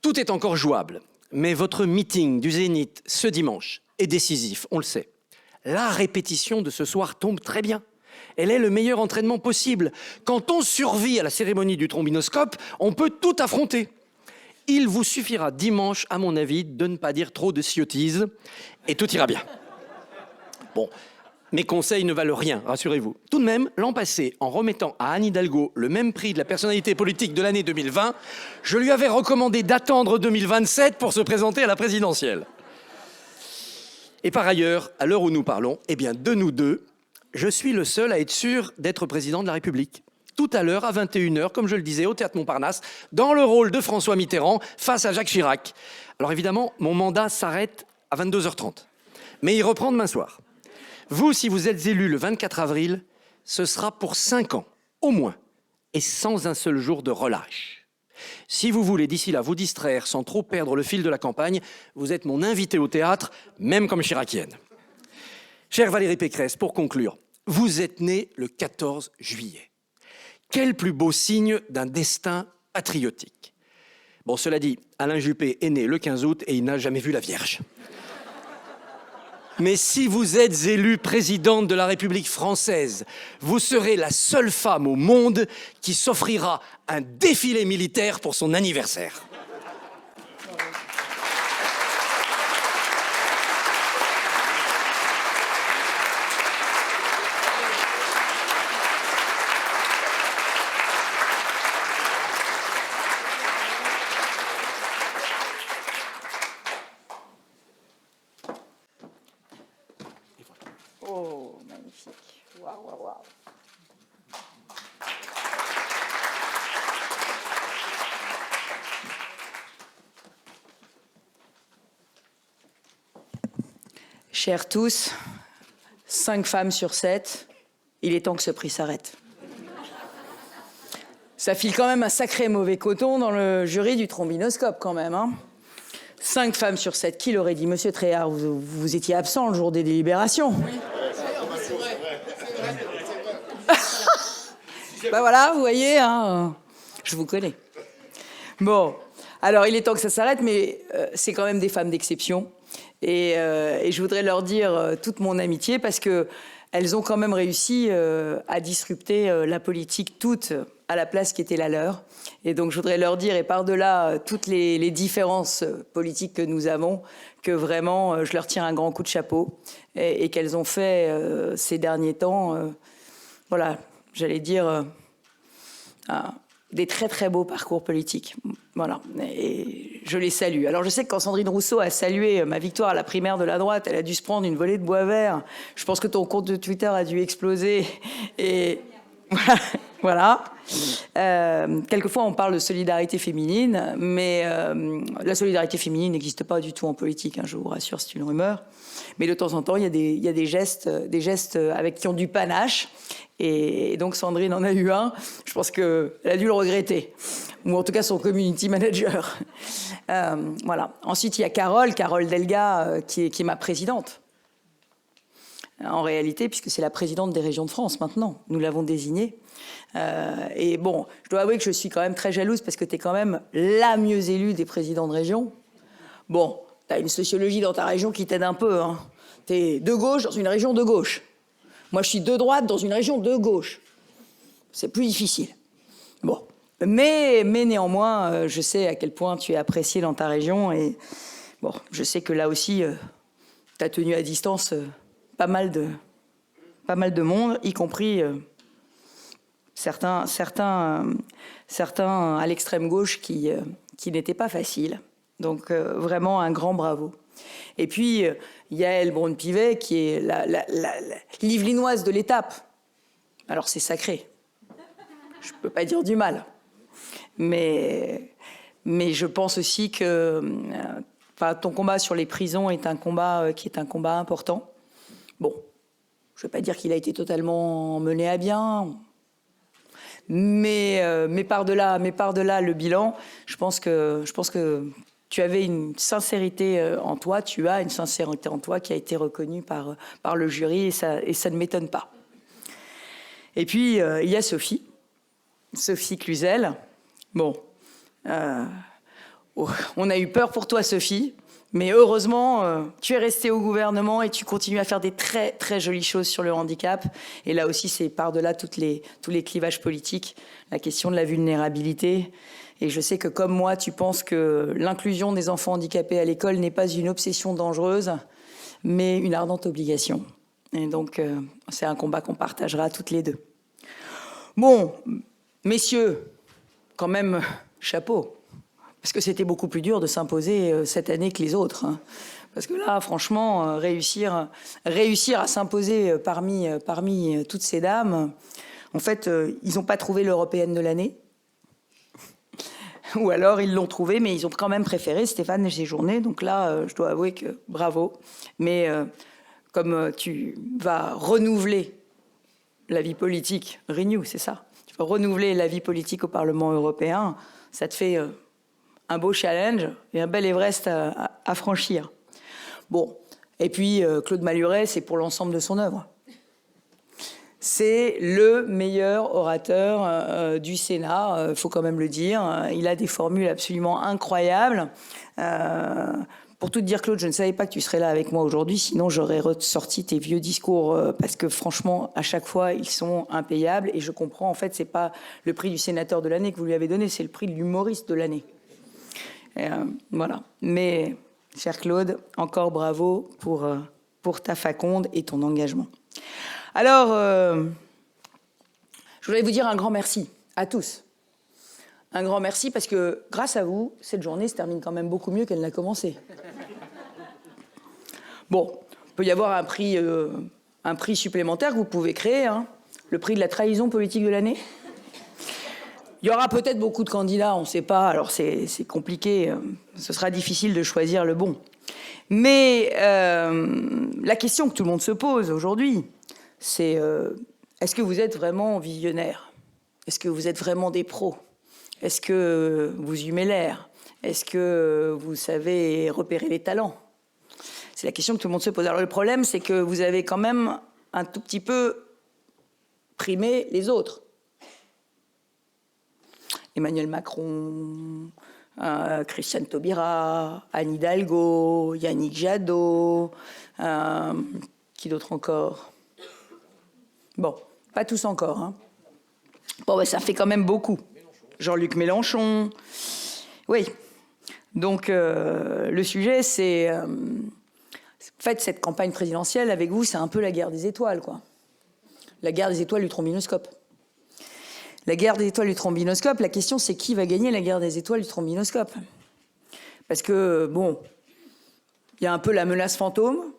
Tout est encore jouable. Mais votre meeting du Zénith ce dimanche est décisif, on le sait. La répétition de ce soir tombe très bien. Elle est le meilleur entraînement possible. Quand on survit à la cérémonie du trombinoscope, on peut tout affronter. Il vous suffira dimanche, à mon avis, de ne pas dire trop de sottises et tout ira bien. Bon, mes conseils ne valent rien, rassurez-vous. Tout de même, l'an passé, en remettant à Anne Hidalgo le même prix de la personnalité politique de l'année 2020, je lui avais recommandé d'attendre 2027 pour se présenter à la présidentielle. Et par ailleurs, à l'heure où nous parlons, eh bien, de nous deux, je suis le seul à être sûr d'être président de la République. Tout à l'heure, à 21h, comme je le disais, au Théâtre Montparnasse, dans le rôle de François Mitterrand, face à Jacques Chirac. Alors évidemment, mon mandat s'arrête à 22h30. Mais il reprend demain soir. Vous, si vous êtes élu le 24 avril, ce sera pour 5 ans, au moins, et sans un seul jour de relâche. Si vous voulez d'ici là vous distraire sans trop perdre le fil de la campagne, vous êtes mon invité au théâtre, même comme chiracienne. Chère Valérie Pécresse, pour conclure, vous êtes née le 14 juillet. Quel plus beau signe d'un destin patriotique. Bon, cela dit, Alain Juppé est né le 15 août et il n'a jamais vu la Vierge. Mais si vous êtes élue présidente de la République française, vous serez la seule femme au monde qui s'offrira un défilé militaire pour son anniversaire. Oh, magnifique. Waouh, waouh, waouh. Chers tous, 5 femmes sur 7, il est temps que ce prix s'arrête. Ça file quand même un sacré mauvais coton dans le jury du trombinoscope quand même, hein. 5 femmes sur 7, qui l'aurait dit? Monsieur Tréhard, vous étiez absent le jour des délibérations. Oui. Bah voilà, vous voyez, hein, je vous connais. Bon, Alors, il est temps que ça s'arrête, mais c'est quand même des femmes d'exception. Et je voudrais leur dire toute mon amitié parce qu'elles ont quand même réussi à disrupter la politique toute à la place qui était la leur. Et donc, je voudrais leur dire, et par-delà toutes les différences politiques que nous avons, que vraiment, je leur tire un grand coup de chapeau et qu'elles ont fait ces derniers temps, voilà, j'allais dire, des très très beaux parcours politiques. Voilà, et je les salue. Alors je sais que quand Sandrine Rousseau a salué ma victoire à la primaire de la droite, elle a dû se prendre une volée de bois vert. Je pense que ton compte de Twitter a dû exploser. Et voilà. Quelquefois on parle de solidarité féminine, mais la solidarité féminine n'existe pas du tout en politique, hein, je vous rassure, c'est une rumeur. Mais de temps en temps, il y a des gestes avec qui ont du panache. Et donc Sandrine en a eu un. Je pense qu'elle a dû le regretter. Ou en tout cas son community manager. Voilà. Ensuite, il y a Carole Delga, qui est ma présidente. En réalité, puisque c'est la présidente des régions de France maintenant. Nous l'avons désignée. Et bon, je dois avouer que je suis quand même très jalouse parce que tu es quand même la mieux élue des présidents de région. Bon, tu as une sociologie dans ta région qui t'aide un peu. Hein. Tu es de gauche dans une région de gauche. Moi, je suis de droite dans une région de gauche. C'est plus difficile. Bon. Mais néanmoins, je sais à quel point tu es apprécié dans ta région. Et bon, je sais que là aussi, tu as tenu à distance pas mal de monde, y compris certains à l'extrême gauche qui n'étaient pas faciles. Donc, vraiment un grand bravo. Et puis, Yaël Braun-Pivet, qui est la l'Yvelinoise de l'étape. Alors, c'est sacré. Je ne peux pas dire du mal. Mais je pense aussi que ton combat sur les prisons est un combat qui est un combat important. Bon, je ne vais pas dire qu'il a été totalement mené à bien. Mais par-delà le bilan, je pense que tu avais une sincérité en toi, tu as une sincérité en toi qui a été reconnue par le jury et ça ne m'étonne pas. Et puis, il y a Sophie Cluzel. Bon, on a eu peur pour toi, Sophie, mais heureusement, tu es restée au gouvernement et tu continues à faire des très, très jolies choses sur le handicap. Et là aussi, c'est par-delà tous les clivages politiques, la question de la vulnérabilité. Et je sais que comme moi, tu penses que l'inclusion des enfants handicapés à l'école n'est pas une obsession dangereuse, mais une ardente obligation. Et donc, c'est un combat qu'on partagera toutes les deux. Bon, messieurs, quand même, chapeau. Parce que c'était beaucoup plus dur de s'imposer cette année que les autres. Hein. Parce que là, franchement, réussir à s'imposer parmi toutes ces dames, en fait, ils n'ont pas trouvé l'européenne de l'année. Ou alors, ils l'ont trouvé, mais ils ont quand même préféré Stéphane Séjourné. Donc là, je dois avouer que bravo. Mais comme tu vas renouveler la vie politique, Renew, c'est ça. Tu vas renouveler la vie politique au Parlement européen, ça te fait un beau challenge et un bel Everest à franchir. Bon, et puis Claude Malhuret, c'est pour l'ensemble de son œuvre. C'est le meilleur orateur du Sénat, faut quand même le dire. Il a des formules absolument incroyables. Pour tout te dire, Claude, je ne savais pas que tu serais là avec moi aujourd'hui, sinon j'aurais ressorti tes vieux discours parce que franchement, à chaque fois, ils sont impayables. Et je comprends, en fait, c'est pas le prix du sénateur de l'année que vous lui avez donné, c'est le prix de l'humoriste de l'année. Voilà. Mais, cher Claude, encore bravo pour ta faconde et ton engagement. Alors, je voulais vous dire un grand merci à tous. Un grand merci parce que, grâce à vous, cette journée se termine quand même beaucoup mieux qu'elle n'a commencé. Bon, il peut y avoir un prix supplémentaire que vous pouvez créer, hein, le prix de la trahison politique de l'année. Il y aura peut-être beaucoup de candidats, on ne sait pas, alors c'est compliqué, ce sera difficile de choisir le bon. Mais la question que tout le monde se pose aujourd'hui, c'est est-ce que vous êtes vraiment visionnaire? Est-ce que vous êtes vraiment des pros? Est-ce que vous humez l'air? Est-ce que vous savez repérer les talents? C'est la question que tout le monde se pose. Alors le problème, c'est que vous avez quand même un tout petit peu primé les autres. Emmanuel Macron, Christiane Taubira, Anne Hidalgo, Yannick Jadot, qui d'autre encore? Bon, pas tous encore. Hein. Bon, bah, ça fait quand même beaucoup. Jean-Luc Mélenchon. Oui. Donc, le sujet, c'est... en fait, cette campagne présidentielle, avec vous, c'est un peu la guerre des étoiles, quoi. La guerre des étoiles du trombinoscope. La guerre des étoiles du trombinoscope, la question, c'est qui va gagner la guerre des étoiles du trombinoscope? Parce que, bon, il y a un peu la menace fantôme,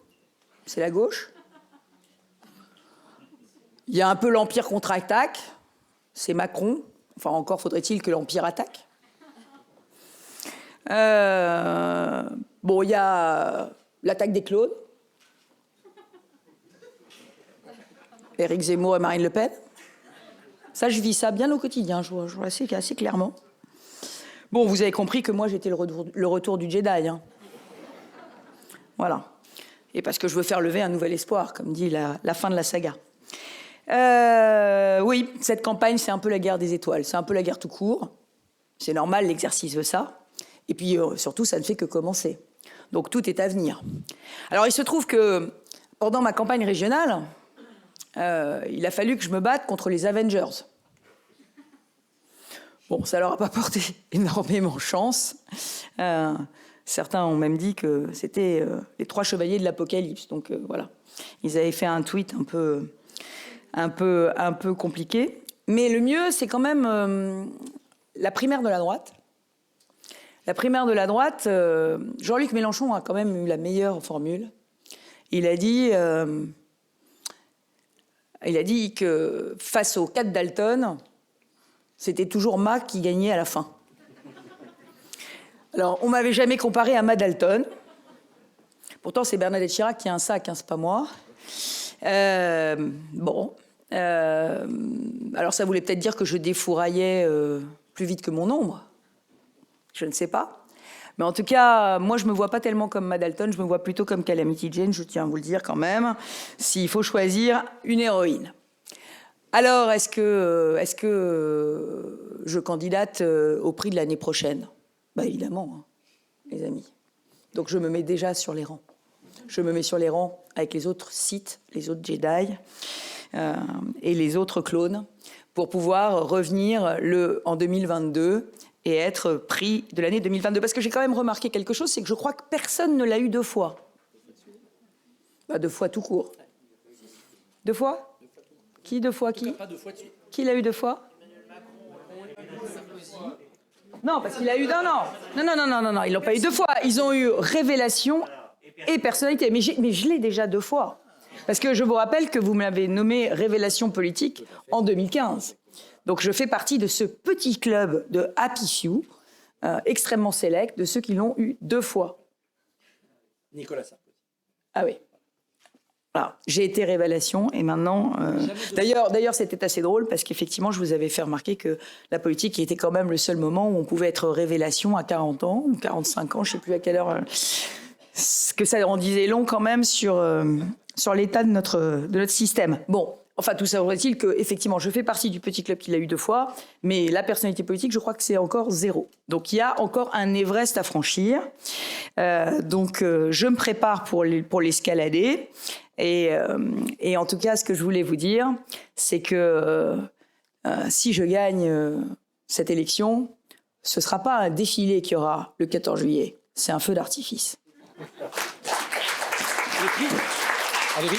c'est la gauche. Il y a un peu l'Empire contre-attaque, c'est Macron. Enfin, encore faudrait-il que l'Empire attaque. Bon, il y a l'attaque des clones. Éric Zemmour et Marine Le Pen. Ça, je vis ça bien au quotidien, je vois assez clairement. Bon, vous avez compris que moi, j'étais le retour du Jedi. Hein. Voilà. Et parce que je veux faire lever un nouvel espoir, comme dit la fin de la saga. Oui, cette campagne, c'est un peu la guerre des étoiles. C'est un peu la guerre tout court. C'est normal, l'exercice veut ça. Et puis, surtout, ça ne fait que commencer. Donc, tout est à venir. Alors, il se trouve que, pendant ma campagne régionale, il a fallu que je me batte contre les Avengers. Bon, ça leur a pas porté énormément chance. Certains ont même dit que c'était les 3 chevaliers de l'Apocalypse. Donc, voilà. Ils avaient fait un tweet un peu compliqué. Mais le mieux, c'est quand même la primaire de la droite. La primaire de la droite, Jean-Luc Mélenchon a quand même eu la meilleure formule. Il a dit que face aux 4 Dalton, c'était toujours Ma qui gagnait à la fin. Alors, on m'avait jamais comparé à Ma Dalton. Pourtant, c'est Bernadette Chirac qui a un sac, hein, c'est pas moi. Bon. Alors, ça voulait peut-être dire que je défouraillais plus vite que mon ombre. Je ne sais pas. Mais en tout cas, moi, je ne me vois pas tellement comme Ma Dalton, je me vois plutôt comme Calamity Jane, je tiens à vous le dire quand même, s'il faut choisir une héroïne. Alors, est-ce que je candidate au prix de l'année prochaine? Bah, évidemment, hein, les amis. Donc, je me mets déjà sur les rangs. Je me mets sur les rangs avec les autres Sith, les autres Jedi et les autres clones pour pouvoir revenir en 2022 et être prix de l'année 2022. Parce que j'ai quand même remarqué quelque chose, c'est que je crois que personne ne l'a eu 2 fois. Bah, 2 fois tout court. 2 fois? Qui 2 fois? Qui? Qui l'a eu 2 fois? Non, parce qu'il a eu... Non, ils l'ont pas eu 2 fois. Ils ont eu révélation et personnalité. Mais je l'ai déjà 2 fois. Parce que je vous rappelle que vous m'avez nommé révélation politique en 2015. Donc je fais partie de ce petit club de Happy Few, extrêmement sélect, de ceux qui l'ont eu 2 fois. Nicolas Sarkozy. Ah oui. Alors, j'ai été révélation et maintenant... D'ailleurs, c'était assez drôle parce qu'effectivement, je vous avais fait remarquer que la politique était quand même le seul moment où on pouvait être révélation à 40 ans ou 45 ans, je ne sais plus à quelle heure... que ça en disait long quand même sur l'état de notre système. Bon, enfin, tout ça voudrait-il qu'effectivement, je fais partie du petit club qui l'a eu 2 fois, mais la personnalité politique, je crois que c'est encore 0. Donc, il y a encore un Everest à franchir. Donc, je me prépare pour l'escalader. Et en tout cas, ce que je voulais vous dire, c'est que si je gagne cette élection, ce ne sera pas un défilé qu'il y aura le 14 juillet, c'est un feu d'artifice. Allez-y.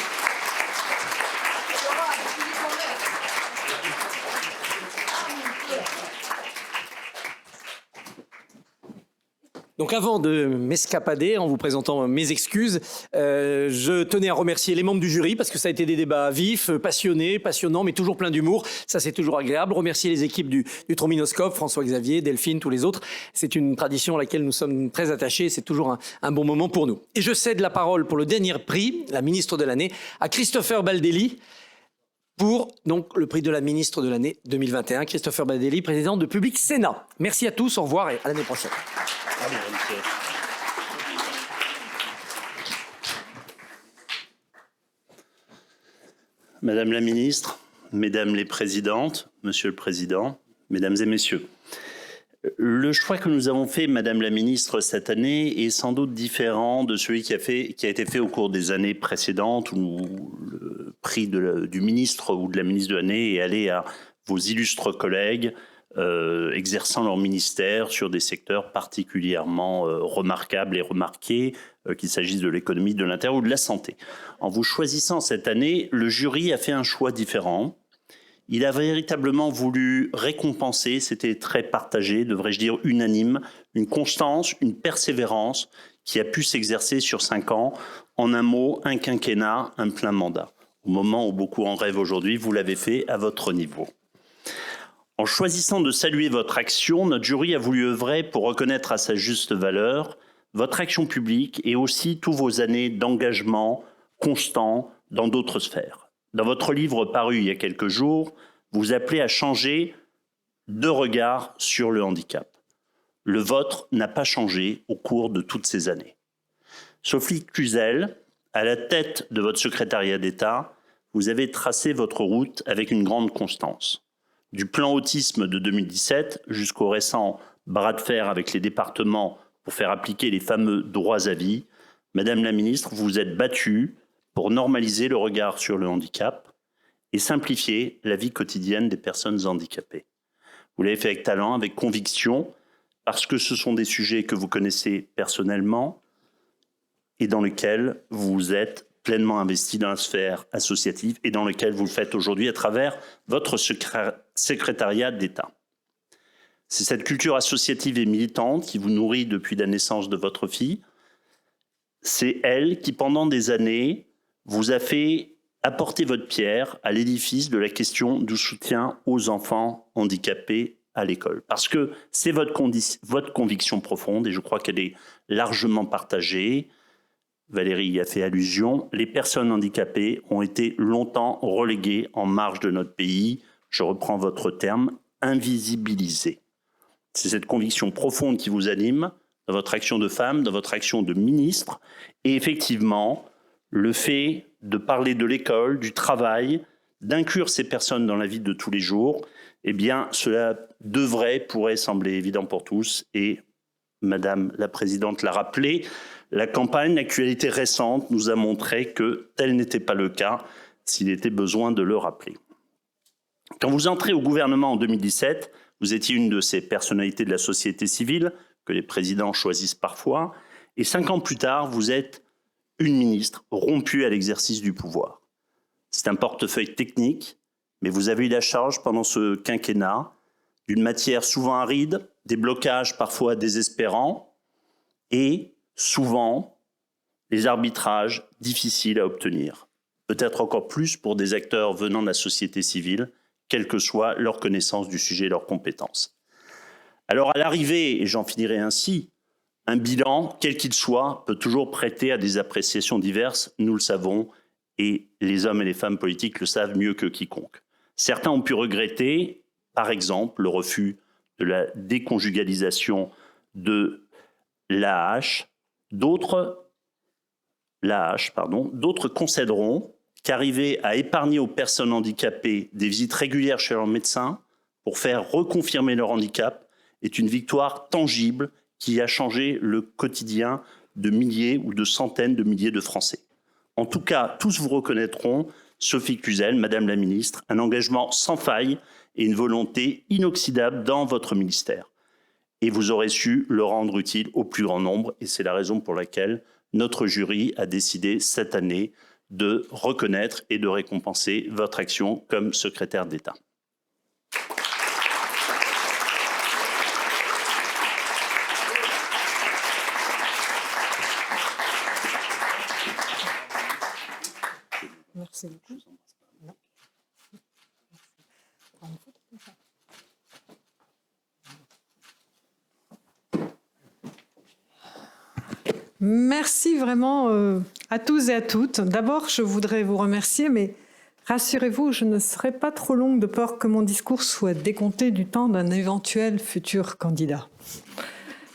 Donc avant de m'escapader en vous présentant mes excuses, je tenais à remercier les membres du jury parce que ça a été des débats vifs, passionnés, passionnants, mais toujours plein d'humour. Ça, c'est toujours agréable. Remercier les équipes du Trombinoscope, François-Xavier, Delphine, tous les autres. C'est une tradition à laquelle nous sommes très attachés. C'est toujours un bon moment pour nous. Et je cède la parole pour le dernier prix, la ministre de l'année, à Christopher Baldelli pour donc le prix de la ministre de l'année 2021. Christopher Baldelli, président de Public Sénat. Merci à tous, au revoir et à l'année prochaine. Madame la ministre, mesdames les présidentes, monsieur le président, mesdames et messieurs, Le choix que nous avons fait, Madame la Ministre, cette année est sans doute différent de celui qui a été fait au cours des années précédentes, où le prix du ministre ou de la ministre de l'année est allé à vos illustres collègues exerçant leur ministère sur des secteurs particulièrement remarquables et remarqués, qu'il s'agisse de l'économie, de l'intérieur ou de la santé. En vous choisissant cette année, le jury a fait un choix différent. Il a véritablement voulu récompenser, c'était très partagé, devrais-je dire unanime, une constance, une persévérance qui a pu s'exercer sur 5 ans. En un mot, un quinquennat, un plein mandat. Au moment où beaucoup en rêvent aujourd'hui, vous l'avez fait à votre niveau. En choisissant de saluer votre action, notre jury a voulu œuvrer pour reconnaître à sa juste valeur votre action publique et aussi tous vos années d'engagement constant dans d'autres sphères. Dans votre livre paru il y a quelques jours, vous appelez à changer de regard sur le handicap. Le vôtre n'a pas changé au cours de toutes ces années. Sophie Cluzel, à la tête de votre secrétariat d'État, vous avez tracé votre route avec une grande constance. Du plan autisme de 2017 jusqu'au récent bras de fer avec les départements pour faire appliquer les fameux droits à vie, Madame la Ministre, vous vous êtes battue pour normaliser le regard sur le handicap et simplifier la vie quotidienne des personnes handicapées. Vous l'avez fait avec talent, avec conviction, parce que ce sont des sujets que vous connaissez personnellement et dans lesquels vous êtes pleinement investi dans la sphère associative et dans lequel vous le faites aujourd'hui à travers votre secrétariat d'État. C'est cette culture associative et militante qui vous nourrit depuis la naissance de votre fille. C'est elle qui, pendant des années, vous a fait apporter votre pierre à l'édifice de la question du soutien aux enfants handicapés à l'école. Parce que c'est votre conviction profonde, et je crois qu'elle est largement partagée. Valérie y a fait allusion, les personnes handicapées ont été longtemps reléguées en marge de notre pays, je reprends votre terme, invisibilisées. C'est cette conviction profonde qui vous anime dans votre action de femme, dans votre action de ministre, et effectivement, le fait de parler de l'école, du travail, d'inclure ces personnes dans la vie de tous les jours, eh bien, cela pourrait sembler évident pour tous, et Madame la Présidente l'a rappelé, la campagne, l'actualité récente nous a montré que tel n'était pas le cas, s'il était besoin de le rappeler. Quand vous entrez au gouvernement en 2017, vous étiez une de ces personnalités de la société civile que les présidents choisissent parfois, et 5 ans plus tard, vous êtes une ministre rompue à l'exercice du pouvoir. C'est un portefeuille technique, mais vous avez eu la charge pendant ce quinquennat d'une matière souvent aride, des blocages parfois désespérants, et souvent, les arbitrages difficiles à obtenir. Peut-être encore plus pour des acteurs venant de la société civile, quelle que soit leur connaissance du sujet et leurs compétences. Alors à l'arrivée, et j'en finirai ainsi, un bilan, quel qu'il soit, peut toujours prêter à des appréciations diverses, nous le savons, et les hommes et les femmes politiques le savent mieux que quiconque. Certains ont pu regretter, par exemple, le refus de la déconjugalisation de l'AAH. D'autres concéderont qu'arriver à épargner aux personnes handicapées des visites régulières chez leur médecin pour faire reconfirmer leur handicap est une victoire tangible qui a changé le quotidien de milliers ou de centaines de milliers de Français. En tout cas, tous vous reconnaîtront, Sophie Cluzel, Madame la Ministre, un engagement sans faille et une volonté inoxydable dans votre ministère. Et vous aurez su le rendre utile au plus grand nombre. Et c'est la raison pour laquelle notre jury a décidé cette année de reconnaître et de récompenser votre action comme secrétaire d'État. Merci beaucoup. Merci vraiment à tous et à toutes. D'abord, je voudrais vous remercier, mais rassurez-vous, je ne serai pas trop longue de peur que mon discours soit décompté du temps d'un éventuel futur candidat.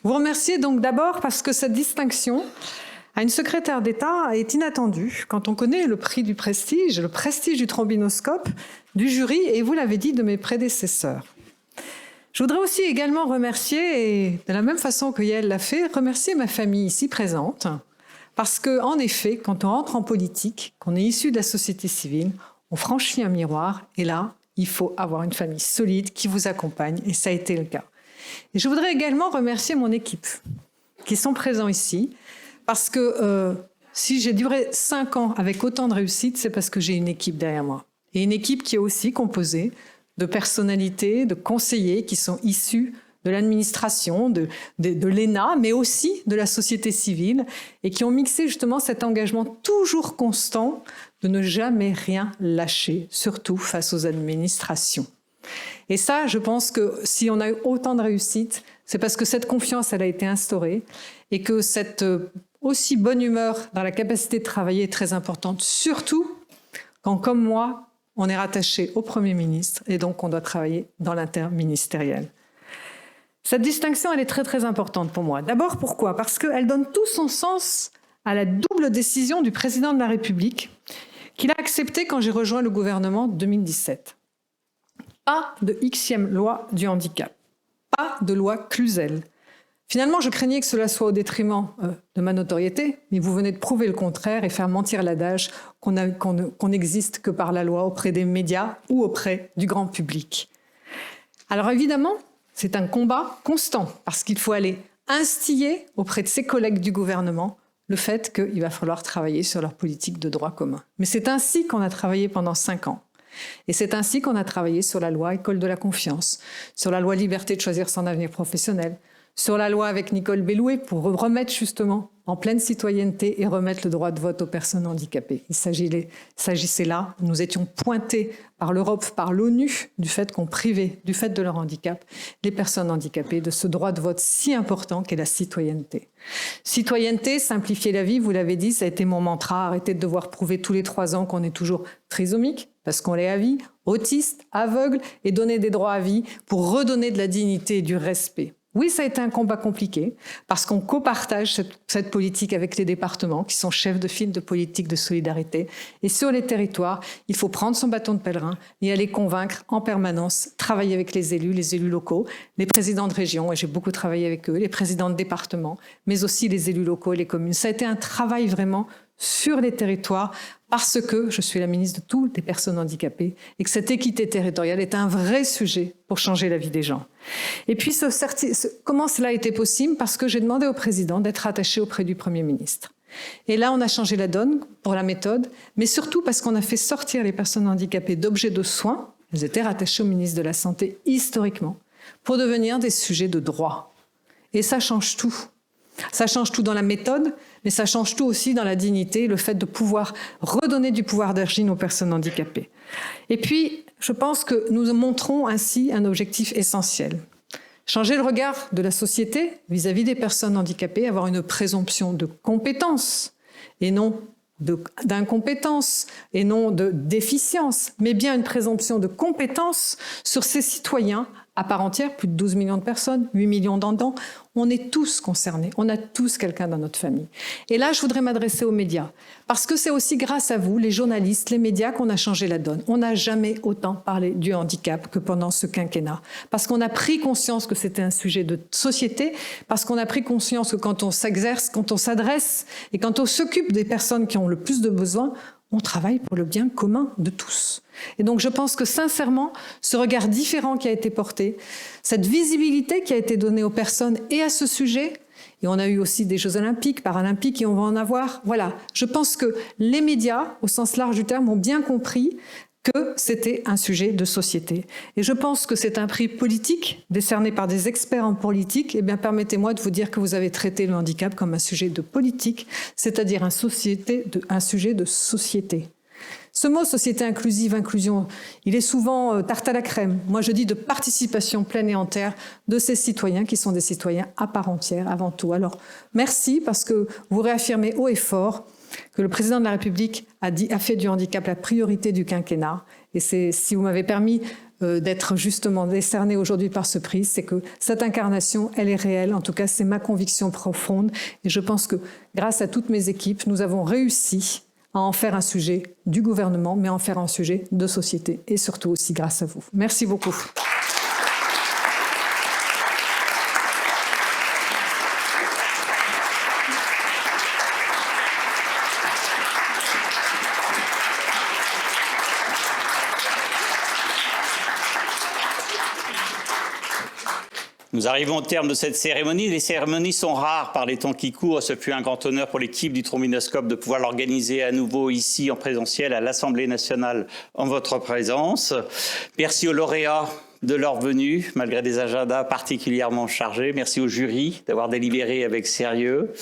Vous remercier donc d'abord parce que cette distinction à une secrétaire d'État est inattendue quand on connaît le prix du prestige, le prestige du trombinoscope, du jury et, vous l'avez dit, de mes prédécesseurs. Je voudrais aussi également remercier, et de la même façon que Yael l'a fait, remercier ma famille ici présente. Parce qu'en effet, quand on rentre en politique, qu'on est issu de la société civile, on franchit un miroir et là, il faut avoir une famille solide qui vous accompagne et ça a été le cas. Et je voudrais également remercier mon équipe qui sont présents ici parce que si j'ai duré 5 ans avec autant de réussite, c'est parce que j'ai une équipe derrière moi. Et une équipe qui est aussi composée de personnalités, de conseillers qui sont issus de l'administration, de l'ENA, mais aussi de la société civile, et qui ont mixé justement cet engagement toujours constant de ne jamais rien lâcher, surtout face aux administrations. Et ça, je pense que si on a eu autant de réussite, c'est parce que cette confiance, elle a été instaurée, et que cette aussi bonne humeur dans la capacité de travailler est très importante, surtout quand, comme moi, on est rattaché au Premier ministre, et donc on doit travailler dans l'interministériel. Cette distinction, elle est très, très importante pour moi. D'abord, pourquoi? Parce qu'elle donne tout son sens à la double décision du président de la République qu'il a acceptée quand j'ai rejoint le gouvernement en 2017. Pas de Xème loi du handicap, pas de loi Cluzel. Finalement, je craignais que cela soit au détriment de ma notoriété, mais vous venez de prouver le contraire et faire mentir l'adage qu'on n'existe que par la loi auprès des médias ou auprès du grand public. Alors évidemment, c'est un combat constant, parce qu'il faut aller instiller auprès de ses collègues du gouvernement le fait qu'il va falloir travailler sur leur politique de droit commun. Mais c'est ainsi qu'on a travaillé pendant 5 ans. Et c'est ainsi qu'on a travaillé sur la loi École de la confiance, sur la loi Liberté de choisir son avenir professionnel, sur la loi avec Nicole Bellouet pour remettre justement en pleine citoyenneté et remettre le droit de vote aux personnes handicapées. Il s'agissait là, nous étions pointés par l'Europe, par l'ONU, du fait qu'on privait, du fait de leur handicap, les personnes handicapées de ce droit de vote si important qu'est la citoyenneté. Citoyenneté, simplifier la vie, vous l'avez dit, ça a été mon mantra, arrêter de devoir prouver tous les 3 ans qu'on est toujours trisomique, parce qu'on l'est à vie, autiste, aveugle, et donner des droits à vie pour redonner de la dignité et du respect. Oui, ça a été un combat compliqué, parce qu'on copartage cette politique avec les départements, qui sont chefs de file de politique de solidarité. Et sur les territoires, il faut prendre son bâton de pèlerin et aller convaincre en permanence, travailler avec les élus locaux, les présidents de région, et j'ai beaucoup travaillé avec eux, les présidents de département, mais aussi les élus locaux et les communes. Ça a été un travail vraiment sur les territoires, parce que je suis la ministre de toutes les personnes handicapées et que cette équité territoriale est un vrai sujet pour changer la vie des gens. Et puis, comment cela a été possible? Parce que j'ai demandé au président d'être attaché auprès du Premier ministre. Et là, on a changé la donne pour la méthode, mais surtout parce qu'on a fait sortir les personnes handicapées d'objets de soins, elles étaient rattachées au ministre de la Santé historiquement, pour devenir des sujets de droit. Et ça change tout. Ça change tout dans la méthode, mais ça change tout aussi dans la dignité, le fait de pouvoir redonner du pouvoir d'agir aux personnes handicapées. Et puis, je pense que nous montrons ainsi un objectif essentiel. Changer le regard de la société vis-à-vis des personnes handicapées, avoir une présomption de compétence et non d'incompétence et non de déficience, mais bien une présomption de compétence sur ces citoyens à part entière, plus de 12 millions de personnes, 8 millions d'endants, on est tous concernés, on a tous quelqu'un dans notre famille. Et là, je voudrais m'adresser aux médias, parce que c'est aussi grâce à vous, les journalistes, les médias, qu'on a changé la donne. On n'a jamais autant parlé du handicap que pendant ce quinquennat, parce qu'on a pris conscience que c'était un sujet de société, parce qu'on a pris conscience que quand on s'exerce, quand on s'adresse et quand on s'occupe des personnes qui ont le plus de besoins, on travaille pour le bien commun de tous. Et donc je pense que sincèrement, ce regard différent qui a été porté, cette visibilité qui a été donnée aux personnes et à ce sujet, et on a eu aussi des Jeux olympiques, paralympiques, et on va en avoir, voilà. Je pense que les médias, au sens large du terme, ont bien compris que c'était un sujet de société. Et je pense que c'est un prix politique décerné par des experts en politique. Eh bien, permettez-moi de vous dire que vous avez traité le handicap comme un sujet de politique, c'est-à-dire un sujet de société. Ce mot société inclusive, inclusion, il est souvent tarte à la crème. Moi, je dis de participation pleine et entière de ces citoyens qui sont des citoyens à part entière avant tout. Alors, merci parce que vous réaffirmez haut et fort que le président de la République a fait du handicap la priorité du quinquennat. Et si vous m'avez permis d'être justement décerné aujourd'hui par ce prix, c'est que cette incarnation, elle est réelle. En tout cas, c'est ma conviction profonde. Et je pense que grâce à toutes mes équipes, nous avons réussi à en faire un sujet du gouvernement, mais à en faire un sujet de société. Et surtout aussi grâce à vous. Merci beaucoup. Nous arrivons au terme de cette cérémonie. Les cérémonies sont rares par les temps qui courent. Ce fut un grand honneur pour l'équipe du Trombinoscope de pouvoir l'organiser à nouveau ici en présentiel à l'Assemblée nationale en votre présence. Merci aux lauréats de leur venue, malgré des agendas particulièrement chargés. Merci au jury d'avoir délibéré avec sérieux.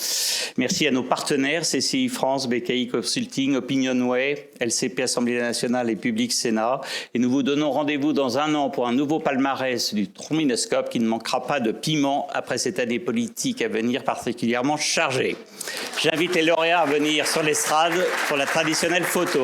Merci à nos partenaires, CCI France, BKI Consulting, Opinionway, LCP Assemblée nationale et Public Sénat. Et nous vous donnons rendez-vous dans un an pour un nouveau palmarès du Trombinoscope qui ne manquera pas de piment après cette année politique à venir particulièrement chargée. J'invite les lauréats à venir sur l'estrade pour la traditionnelle photo.